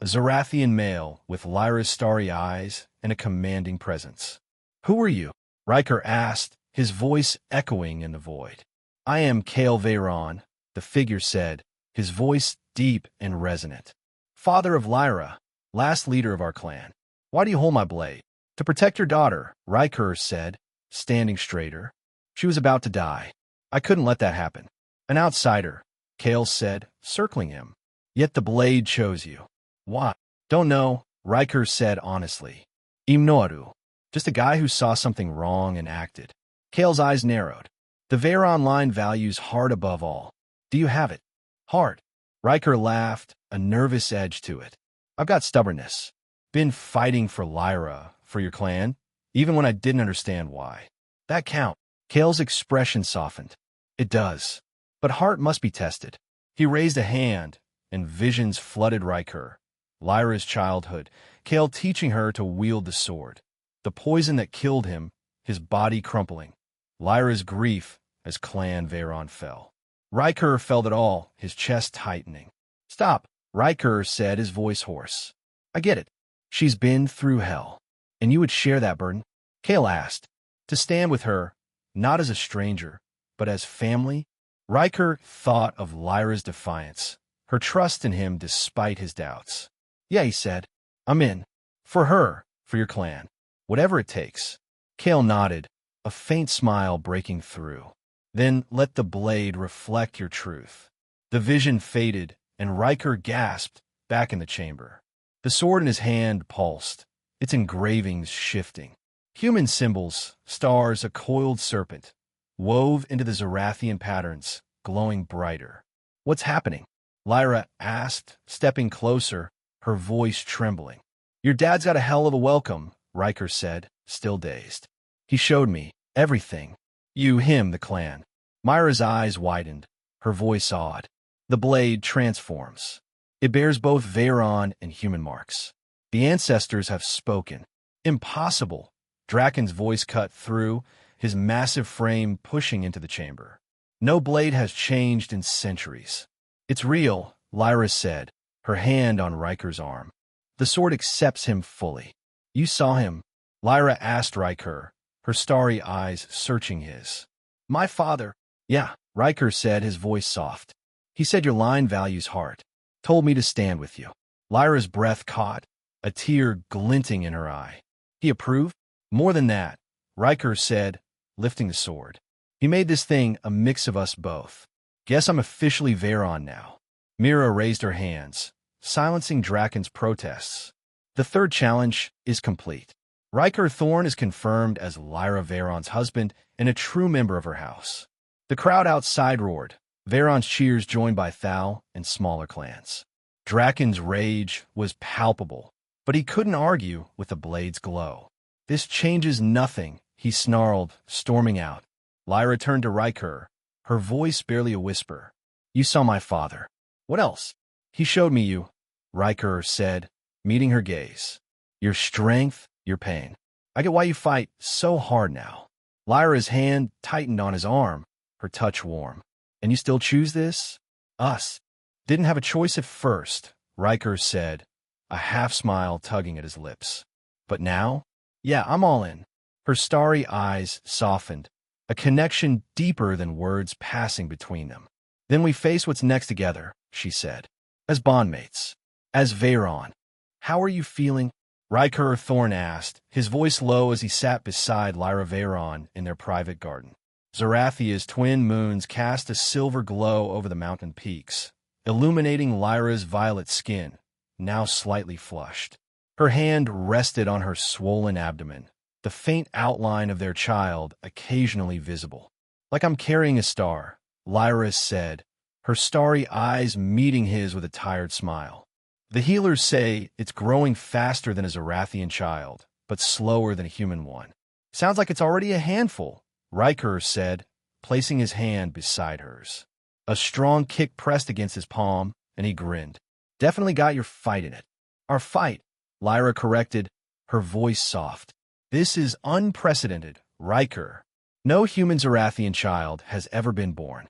A Zorathian male with Lyra's starry eyes and a commanding presence. Who are you? Ryker asked, his voice echoing in the void. I am Clan Veyron, the figure said, his voice deep and resonant. Father of Lyra, last leader of our clan. Why do you hold my blade? To protect your daughter, Ryker said, standing straighter. She was about to die. I couldn't let that happen. An outsider, Cale said, circling him. Yet the blade chose you. Why? Don't know, Ryker said honestly. Imnoaru. Just a guy who saw something wrong and acted. Cale's eyes narrowed. The Veyron line values heart above all. Do you have it? Heart. Ryker laughed, a nervous edge to it. I've got stubbornness. Been fighting for Lyra, for your clan, even when I didn't understand why. That count. Cale's expression softened. It does. But heart must be tested. He raised a hand, and visions flooded Ryker. Lyra's childhood, Cale teaching her to wield the sword. The poison that killed him, his body crumpling. Lyra's grief as Clan Veyron fell. Ryker felt it all, his chest tightening. Stop, Ryker said, his voice hoarse. I get it. She's been through hell. And you would share that burden? Cale asked. To stand with her, not as a stranger, but as family? Ryker thought of Lyra's defiance, her trust in him despite his doubts. Yeah, he said. I'm in. For her, for your clan. Whatever it takes. Cale nodded, a faint smile breaking through. Then let the blade reflect your truth. The vision faded, and Ryker gasped back in the chamber. The sword in his hand pulsed, its engravings shifting. Human symbols, stars, a coiled serpent, wove into the Zorathian patterns, glowing brighter. What's happening? Lyra asked, stepping closer, her voice trembling. Your dad's got a hell of a welcome, Ryker said, still dazed. He showed me everything. You, him, the clan. Myra's eyes widened, her voice awed. The blade transforms. It bears both Veyron and human marks. The ancestors have spoken. Impossible. Draken's voice cut through, his massive frame pushing into the chamber. No blade has changed in centuries. It's real, Lyra said, her hand on Ryker's arm. The sword accepts him fully. You saw him? Lyra asked Ryker, her starry eyes searching his. My father. Yeah, Ryker said, his voice soft. He said your line values heart. Told me to stand with you. Lyra's breath caught, a tear glinting in her eye. He approved? More than that, Ryker said, lifting the sword. He made this thing a mix of us both. Guess I'm officially Veyron now. Mira raised her hands, silencing Draken's protests. The third challenge is complete. Ryker Thorne is confirmed as Lyra Veyron's husband and a true member of her house. The crowd outside roared, Veyron's cheers joined by Thal and smaller clans. Draken's rage was palpable, but he couldn't argue with the blade's glow. This changes nothing, he snarled, storming out. Lyra turned to Ryker, her voice barely a whisper. You saw my father. What else? He showed me you, Ryker said, meeting her gaze. Your strength, your pain. I get why you fight so hard now. Lyra's hand tightened on his arm, her touch warm. And you still choose this? Us. Didn't have a choice at first, Ryker said, a half-smile tugging at his lips. But now? Yeah, I'm all in. Her starry eyes softened, a connection deeper than words passing between them. Then we face what's next together, she said. As bondmates. As Veyron. How are you feeling? Ryker Thorne asked, his voice low as he sat beside Lyra Veyron in their private garden. Zorathia's twin moons cast a silver glow over the mountain peaks, illuminating Lyra's violet skin, now slightly flushed. Her hand rested on her swollen abdomen, the faint outline of their child occasionally visible. Like I'm carrying a star, Lyra said, her starry eyes meeting his with a tired smile. The healers say it's growing faster than a Zorathian child, but slower than a human one. Sounds like it's already a handful, Ryker said, placing his hand beside hers. A strong kick pressed against his palm, and he grinned. Definitely got your fight in it. Our fight, Lyra corrected, her voice soft. This is unprecedented, Ryker. No human Zorathian child has ever been born.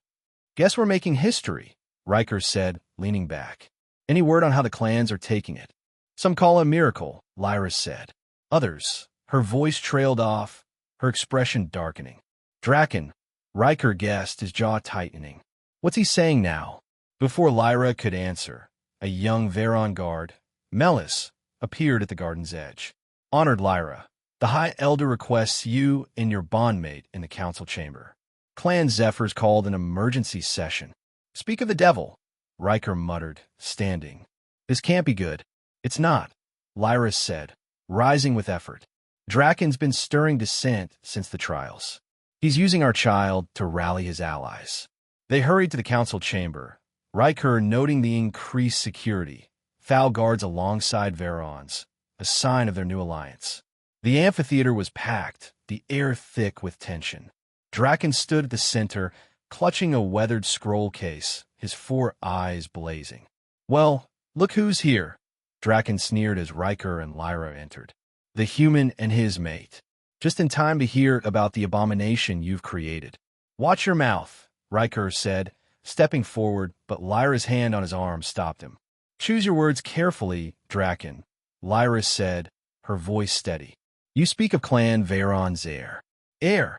Guess we're making history, Ryker said, leaning back. Any word on how the clans are taking it? Some call it a miracle, Lyra said. Others, her voice trailed off, her expression darkening. Draken, Ryker guessed, his jaw tightening. What's he saying now? Before Lyra could answer, a young Veyron guard, Melis, appeared at the garden's edge. Honored Lyra, the High Elder requests you and your bondmate in the council chamber. Clan Zephyrs called an emergency session. Speak of the devil, Ryker muttered, standing. This can't be good. It's not, Lyra said, rising with effort. Draken's been stirring dissent since the trials. He's using our child to rally his allies. They hurried to the council chamber, Ryker noting the increased security, Thal guards alongside Veyron's, a sign of their new alliance. The amphitheater was packed, the air thick with tension. Draken stood at the center, clutching a weathered scroll case, his 4 eyes blazing. Well, look who's here, Draken sneered as Ryker and Lyra entered. The human and his mate. Just in time to hear about the abomination you've created. Watch your mouth, Ryker said, stepping forward, but Lyra's hand on his arm stopped him. Choose your words carefully, Draken, Lyra said, her voice steady. You speak of Clan Veyron's heir. Heir,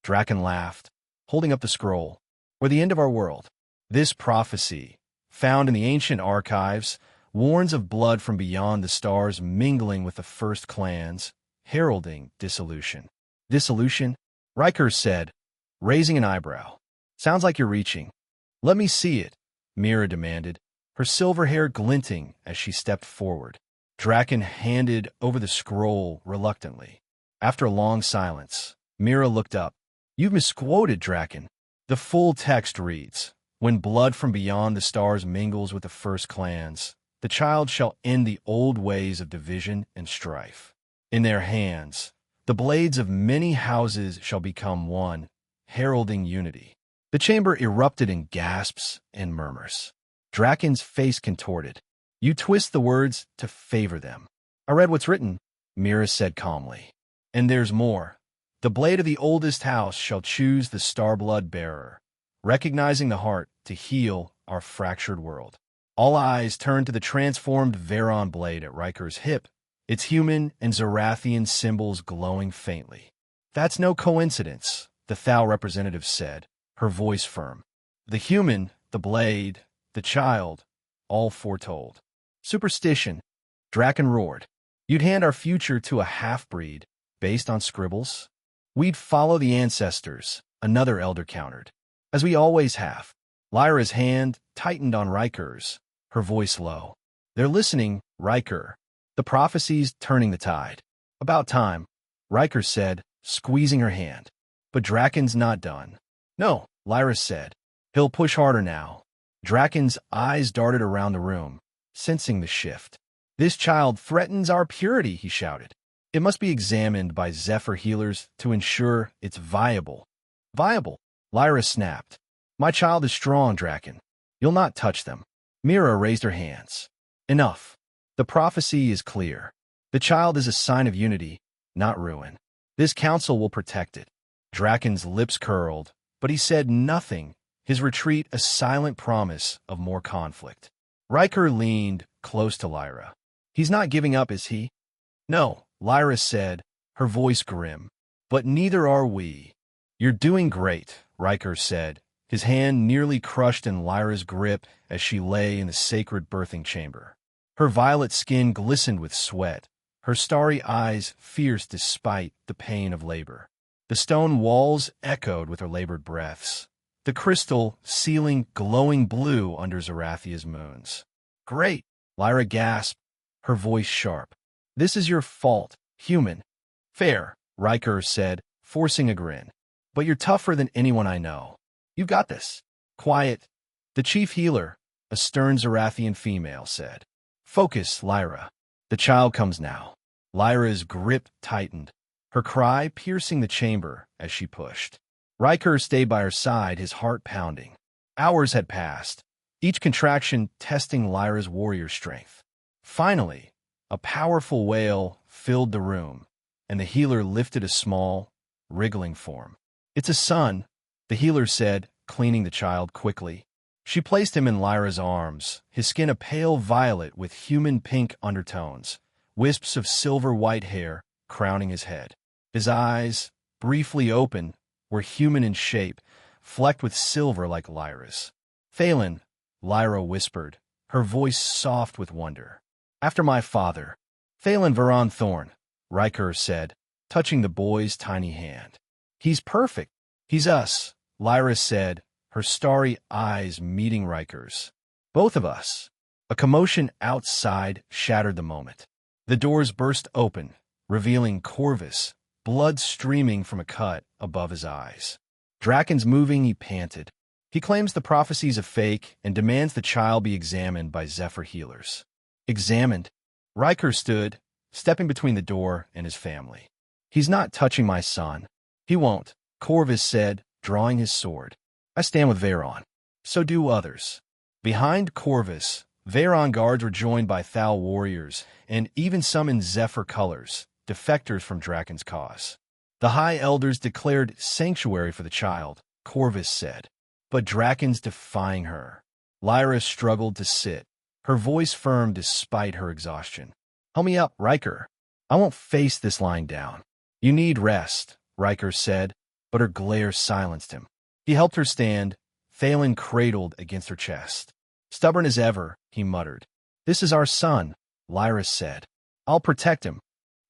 Draken laughed, holding up the scroll. Or the end of our world. This prophecy, found in the ancient archives, warns of blood from beyond the stars mingling with the first clans, heralding dissolution. Dissolution? Ryker said, raising an eyebrow. Sounds like you're reaching. Let me see it, Mira demanded, her silver hair glinting as she stepped forward. Draken handed over the scroll reluctantly. After a long silence, Mira looked up. You've misquoted, Draken. The full text reads, when blood from beyond the stars mingles with the first clans, the child shall end the old ways of division and strife. In their hands, the blades of many houses shall become one, heralding unity. The chamber erupted in gasps and murmurs. Draken's face contorted. You twist the words to favor them. I read what's written, Mira said calmly. And there's more. The blade of the oldest house shall choose the star-blood bearer, recognizing the heart to heal our fractured world. All eyes turned to the transformed Veyron blade at Ryker's hip, its human and Zorathian symbols glowing faintly. That's no coincidence, the Thal representative said, her voice firm. The human, the blade, the child, all foretold. Superstition, Draken roared. You'd hand our future to a half-breed, based on scribbles? We'd follow the ancestors, another elder countered. As we always have. Lyra's hand tightened on Ryker's, her voice low. They're listening, Ryker. The prophecy's turning the tide. About time, Ryker said, squeezing her hand. But Draken's not done. No, Lyra said. He'll push harder now. Draken's eyes darted around the room, sensing the shift. This child threatens our purity, he shouted. It must be examined by Zephyr healers to ensure it's viable. Viable, Lyra snapped. My child is strong, Draken. You'll not touch them. Mira raised her hands. Enough. The prophecy is clear. The child is a sign of unity, not ruin. This council will protect it. Draken's lips curled, but he said nothing, his retreat a silent promise of more conflict. Ryker leaned close to Lyra. He's not giving up, is he? No, Lyra said, her voice grim. But neither are we. You're doing great, Ryker said, his hand nearly crushed in Lyra's grip as she lay in the sacred birthing chamber. Her violet skin glistened with sweat, her starry eyes fierce despite the pain of labor. The stone walls echoed with her labored breaths, the crystal ceiling glowing blue under Zorathia's moons. Great, Lyra gasped, her voice sharp. This is your fault, human. Fair, Ryker said, forcing a grin. But you're tougher than anyone I know. You've got this. Quiet. The chief healer, a stern Zorathian female, said. Focus, Lyra. The child comes now. Lyra's grip tightened, her cry piercing the chamber as she pushed. Ryker stayed by her side, his heart pounding. Hours had passed, each contraction testing Lyra's warrior strength. Finally, a powerful wail filled the room, and the healer lifted a small, wriggling form. It's a son, the healer said, cleaning the child quickly. She placed him in Lyra's arms, his skin a pale violet with human pink undertones, wisps of silver-white hair crowning his head. His eyes, briefly open, were human in shape, flecked with silver like Lyra's. Thalen, Lyra whispered, her voice soft with wonder. After my father. Ryker Thorne, Ryker said, touching the boy's tiny hand. He's perfect. He's us, Lyra said, her starry eyes meeting Ryker's. Both of us. A commotion outside shattered the moment. The doors burst open, revealing Corvus, blood streaming from a cut above his eyes. Draken's moving, he panted. He claims the prophecy's a fake and demands the child be examined by Zephyr healers. Examined? Ryker stood, stepping between the door and his family. He's not touching my son. He won't, Corvus said, drawing his sword. I stand with Veyron. So do others. Behind Corvus, Veyron guards were joined by Thal warriors, and even some in Zephyr colors, defectors from Draken's cause. The High Elders declared sanctuary for the child, Corvus said. But Draken's defying her. Lyra struggled to sit, her voice firm despite her exhaustion. Help me up, Ryker. I won't face this lying down. You need rest, Ryker said, but her glare silenced him. He helped her stand, Thalen cradled against her chest. Stubborn as ever, he muttered. This is our son, Lyra said. I'll protect him.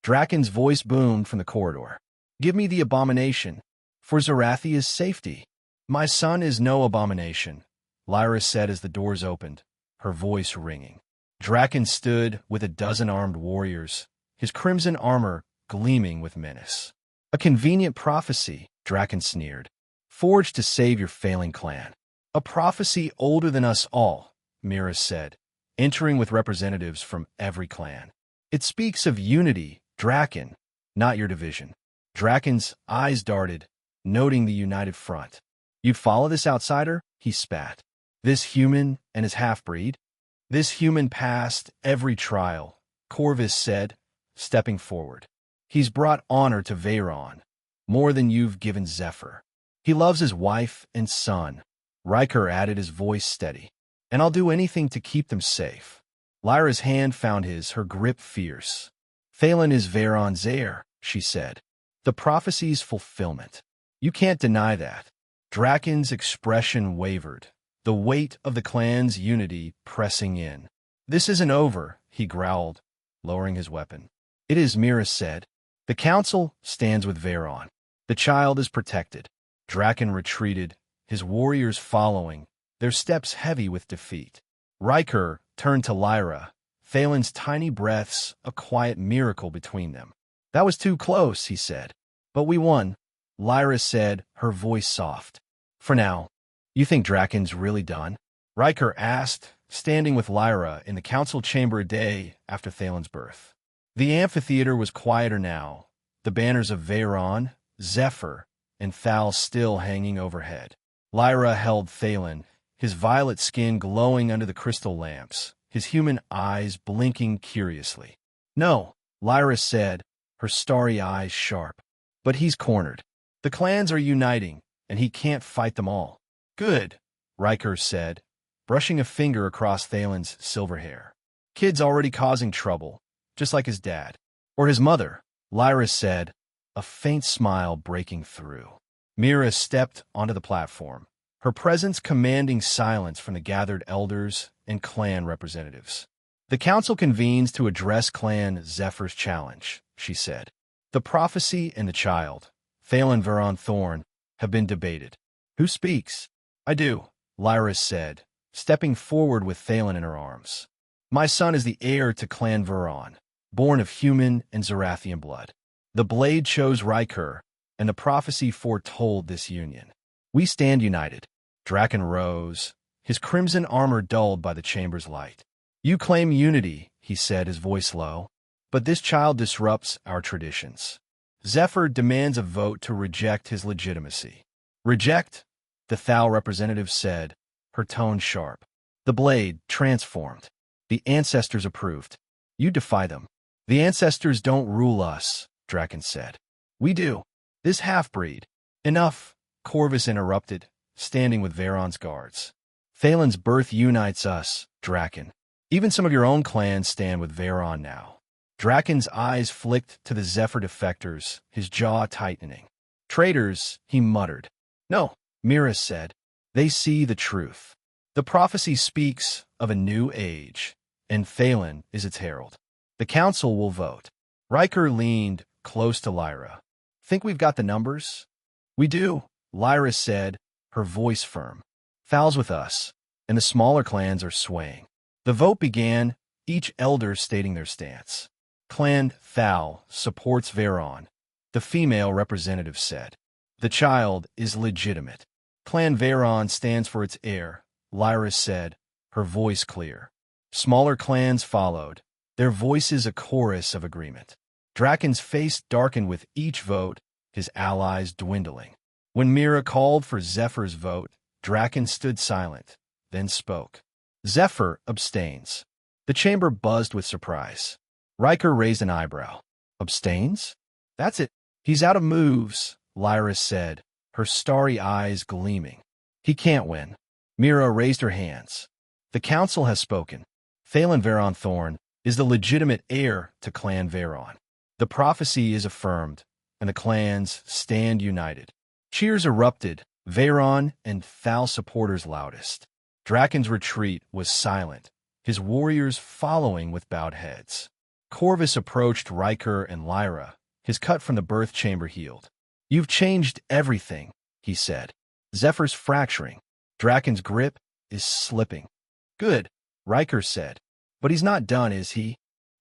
Draken's voice boomed from the corridor. Give me the abomination, for Zorathia's safety. My son is no abomination, Lyra said as the doors opened, her voice ringing. Draken stood with a dozen armed warriors, his crimson armor gleaming with menace. A convenient prophecy, Draken sneered, forged to save your failing clan. A prophecy older than us all, Mira said, entering with representatives from every clan. It speaks of unity, Draken, not your division. Draken's eyes darted, noting the united front. You'd follow this outsider? He spat. This human and his half-breed? This human passed every trial, Corvus said, stepping forward. He's brought honor to Veyron, more than you've given Zephyr. He loves his wife and son. Ryker added, his voice steady. And I'll do anything to keep them safe. Lyra's hand found his, her grip fierce. Thalen is Veyron's heir, she said. The prophecy's fulfillment. You can't deny that. Draken's expression wavered, the weight of the clan's unity pressing in. This isn't over, he growled, lowering his weapon. It is, Mira said. The council stands with Veyron. The child is protected. Draken retreated, his warriors following, their steps heavy with defeat. Ryker turned to Lyra, Thalen's tiny breaths a quiet miracle between them. That was too close, he said. But we won, Lyra said, her voice soft. For now. You think Draken's really done? Ryker asked, standing with Lyra in the council chamber a day after Thalen's birth. The amphitheater was quieter now, the banners of Veyron, Zephyr, and Thal still hanging overhead. Lyra held Thalen, his violet skin glowing under the crystal lamps, his human eyes blinking curiously. No, Lyra said, her starry eyes sharp. But he's cornered. The clans are uniting, and he can't fight them all. Good, Ryker said, brushing a finger across Thalen's silver hair. Kid's already causing trouble, just like his dad. Or his mother, Lyra said, a faint smile breaking through. Mira stepped onto the platform, her presence commanding silence from the gathered elders and clan representatives. The council convenes to address Clan Zephyr's challenge, she said. The prophecy and the child, Thalen Ryker Thorne, have been debated. Who speaks? I do, Lyra said, stepping forward with Thalen in her arms. My son is the heir to Clan Veyron, born of human and Zorathian blood. The blade chose Ryker, and the prophecy foretold this union. We stand united. Draken rose, his crimson armor dulled by the chamber's light. You claim unity, he said, his voice low, but this child disrupts our traditions. Zephyr demands a vote to reject his legitimacy. Reject? The Thal representative said, her tone sharp. The blade transformed. The ancestors approved. You defy them. The ancestors don't rule us, Draken said. We do. This half-breed. Enough, Corvus interrupted, standing with Veyron's guards. Thalen's birth unites us, Draken. Even some of your own clans stand with Veyron now. Draken's eyes flicked to the Zephyr defectors, his jaw tightening. Traitors, he muttered. No, Mira said. They see the truth. The prophecy speaks of a new age, and Thalen is its herald. The council will vote. Ryker leaned close to Lyra. Think we've got the numbers? We do, Lyra said, her voice firm. Thal's with us, and the smaller clans are swaying. The vote began, each elder stating their stance. Clan Thal supports Veyron, the female representative said. The child is legitimate. Clan Veyron stands for its heir, Lyra said, her voice clear. Smaller clans followed, their voices a chorus of agreement. Draken's face darkened with each vote, his allies dwindling. When Mira called for Zephyr's vote, Draken stood silent, then spoke. Zephyr abstains. The chamber buzzed with surprise. Ryker raised an eyebrow. Abstains? That's it. He's out of moves, Lyra said, her starry eyes gleaming. He can't win. Mira raised her hands. The council has spoken. Thalen Ryker Thorne is the legitimate heir to Clan Veyron. The prophecy is affirmed, and the clans stand united. Cheers erupted, Veyron and Thal supporters loudest. Draken's retreat was silent, his warriors following with bowed heads. Corvus approached Ryker and Lyra, his cut from the birth chamber healed. You've changed everything, he said. Zephyr's fracturing. Draken's grip is slipping. Good, Ryker said. But he's not done, is he?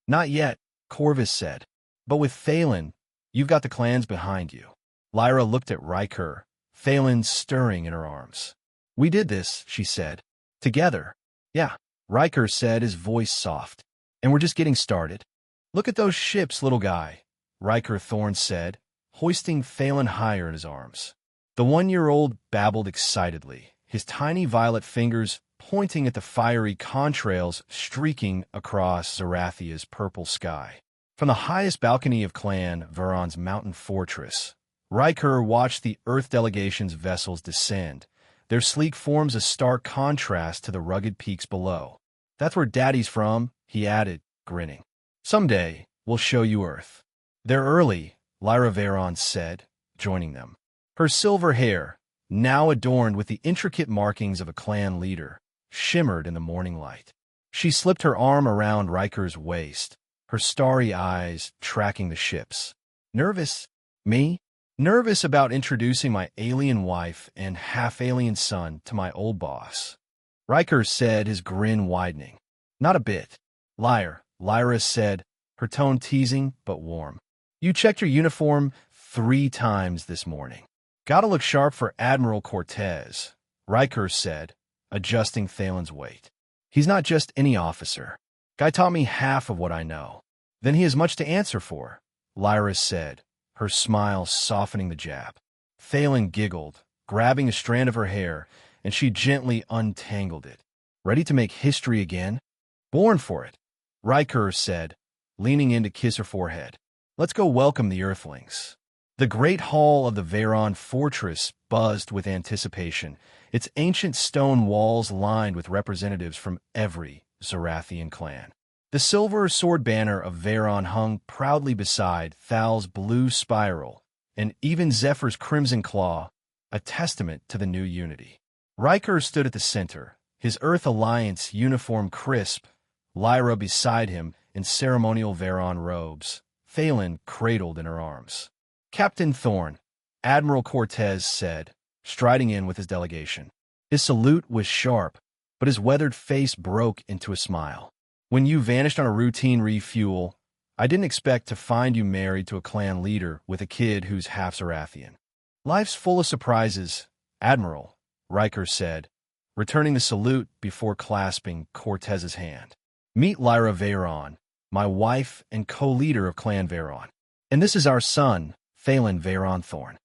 Not yet, Corvus said. But with Thalen, you've got the clans behind you. Lyra looked at Ryker, Thalen stirring in her arms. We did this, she said. Together. Yeah. Ryker said, his voice soft. And we're just getting started. Look at those ships, little guy, Ryker Thorne said, hoisting Thalen higher in his arms. The 1-year-old babbled excitedly, his tiny violet fingers pointing at the fiery contrails streaking across Zorathia's purple sky. From the highest balcony of Clan Veyron's mountain fortress, Ryker watched the Earth delegation's vessels descend, their sleek forms a stark contrast to the rugged peaks below. That's where Daddy's from, he added, grinning. Someday, we'll show you Earth. They're early, Ryker Thorne said, joining them. Her silver hair, now adorned with the intricate markings of a clan leader, shimmered in the morning light. She slipped her arm around Ryker's waist, her starry eyes tracking the ships. Nervous? Me? Nervous about introducing my alien wife and half-alien son to my old boss. Ryker said, his grin widening. Not a bit. Lyra said, her tone teasing but warm. You checked your uniform 3 times this morning. Gotta look sharp for Admiral Cortez, Ryker said, adjusting Thalen's weight. He's not just any officer. Guy taught me half of what I know. Then he has much to answer for, Lyra said, her smile softening the jab. Thalen giggled, grabbing a strand of her hair, and she gently untangled it. Ready to make history again? Born for it, Ryker said, leaning in to kiss her forehead. Let's go welcome the Earthlings. The great hall of the Veyron fortress buzzed with anticipation, its ancient stone walls lined with representatives from every Zorathian clan. The silver sword banner of Veyron hung proudly beside Thal's blue spiral, and even Zephyr's crimson claw, a testament to the new unity. Ryker stood at the center, his Earth Alliance uniform crisp, Lyra beside him in ceremonial Veyron robes, Thalen cradled in her arms. Captain Thorne, Admiral Cortez said, striding in with his delegation. His salute was sharp, but his weathered face broke into a smile. When you vanished on a routine refuel, I didn't expect to find you married to a clan leader with a kid who's half Zorathian. Life's full of surprises, Admiral, Ryker said, returning the salute before clasping Cortez's hand. Meet Ryker Thorne, my wife and co-leader of Clan Veyron. And this is our son, Thalen Ryker Thorne.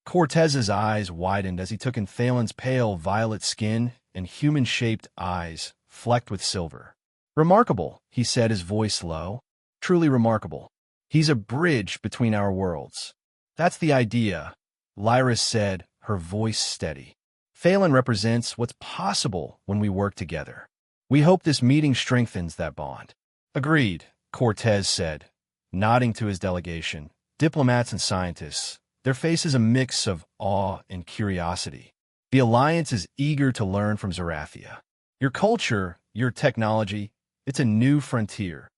Cortez's eyes widened as he took in Thalen's pale violet skin and human-shaped eyes, flecked with silver. Remarkable, he said, his voice low. Truly remarkable. He's a bridge between our worlds. That's the idea, Lyra said, her voice steady. Thalen represents what's possible when we work together. We hope this meeting strengthens that bond. Agreed, Cortez said, nodding to his delegation. Diplomats and scientists, their faces a mix of awe and curiosity. The Alliance is eager to learn from Zorathia. Your culture, your technology, it's a new frontier.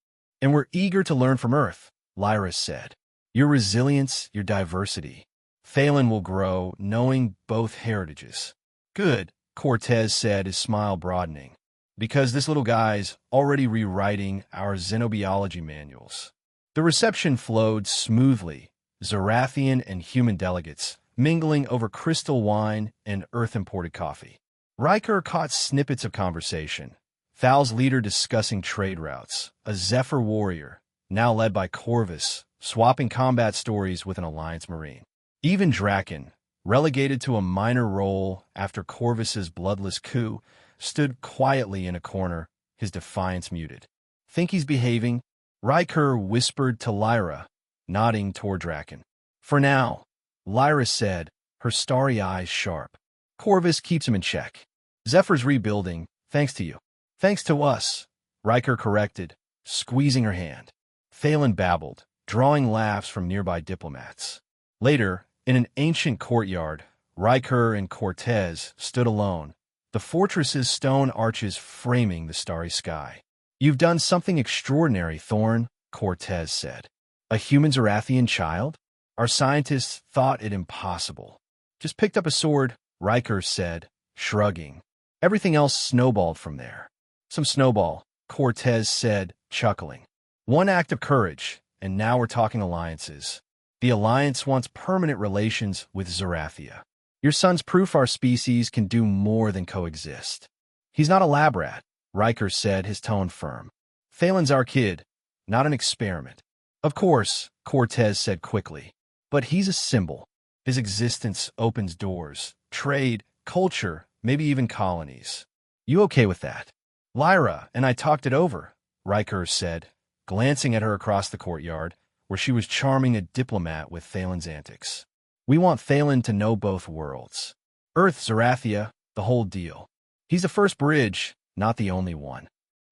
And we're eager to learn from Earth, Lyra said. Your resilience, your diversity. Thalen will grow, knowing both heritages. Good, Cortez said, his smile broadening. Because this little guy's already rewriting our xenobiology manuals. The reception flowed smoothly, Zorathian and human delegates, mingling over crystal wine and Earth-imported coffee. Ryker caught snippets of conversation. Thal's leader discussing trade routes, a Zephyr warrior, now led by Corvus, swapping combat stories with an Alliance Marine. Even Draken, relegated to a minor role after Corvus's bloodless coup, stood quietly in a corner, his defiance muted. Think he's behaving? Ryker whispered to Lyra, nodding toward Draken. For now, Lyra said, her starry eyes sharp. Corvus keeps him in check. Zephyr's rebuilding, thanks to you. Thanks to us, Ryker corrected, squeezing her hand. Thalen babbled, drawing laughs from nearby diplomats. Later, in an ancient courtyard, Ryker and Cortez stood alone, the fortress's stone arches framing the starry sky. You've done something extraordinary, Thorne, Cortez said. A human Zorathian child? Our scientists thought it impossible. Just picked up a sword, Ryker said, shrugging. Everything else snowballed from there. Some snowball, Cortez said, chuckling. One act of courage, and now we're talking alliances. The Alliance wants permanent relations with Zorathia. Your son's proof our species can do more than coexist. He's not a lab rat, Ryker said, his tone firm. Thalen's our kid, not an experiment. Of course, Cortez said quickly. But he's a symbol. His existence opens doors, trade, culture, maybe even colonies. You okay with that? Lyra and I talked it over, Ryker said, glancing at her across the courtyard, where she was charming a diplomat with Thalen's antics. We want Thalen to know both worlds. Earth, Zorathia, the whole deal. He's the first bridge, not the only one.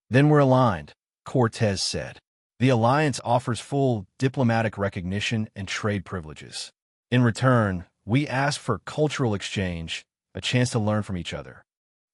Then we're aligned, Cortez said. The alliance offers full diplomatic recognition and trade privileges. In return, we ask for cultural exchange, a chance to learn from each other.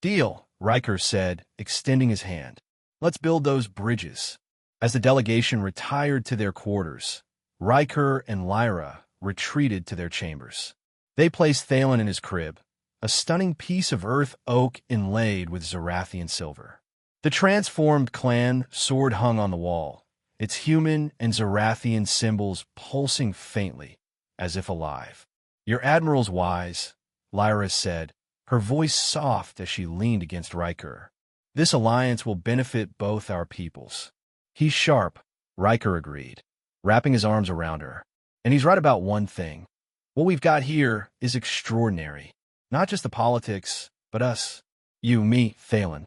Deal, Ryker said, extending his hand. Let's build those bridges. As the delegation retired to their quarters, Ryker and Lyra retreated to their chambers. They placed Thalen in his crib, a stunning piece of earth oak inlaid with Zorathian silver. The transformed clan sword hung on the wall, its human and Zorathian symbols pulsing faintly, as if alive. Your admiral's wise, Lyra said, her voice soft as she leaned against Ryker. This alliance will benefit both our peoples. He's sharp, Ryker agreed, wrapping his arms around her. And he's right about one thing. What we've got here is extraordinary. Not just the politics, but us. You, me, Thalen.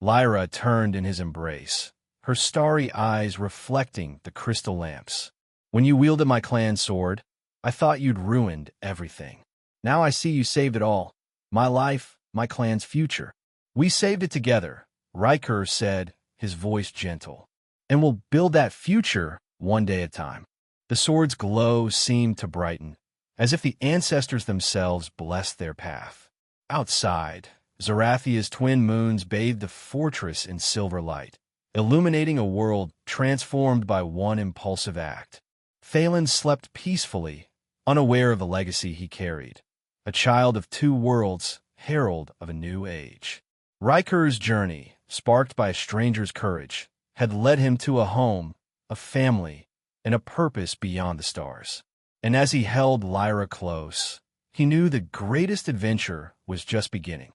Lyra turned in his embrace, her starry eyes reflecting the crystal lamps. When you wielded my clan sword, I thought you'd ruined everything. Now I see you saved it all. My life, my clan's future. We saved it together, Ryker said, his voice gentle. And we'll build that future one day at a time. The sword's glow seemed to brighten, as if the ancestors themselves blessed their path. Outside, Zorathia's twin moons bathed the fortress in silver light, illuminating a world transformed by one impulsive act. Thalen slept peacefully, unaware of the legacy he carried. A child of two worlds, herald of a new age. Ryker's journey, sparked by a stranger's courage, had led him to a home, a family, and a purpose beyond the stars. And as he held Lyra close, he knew the greatest adventure was just beginning.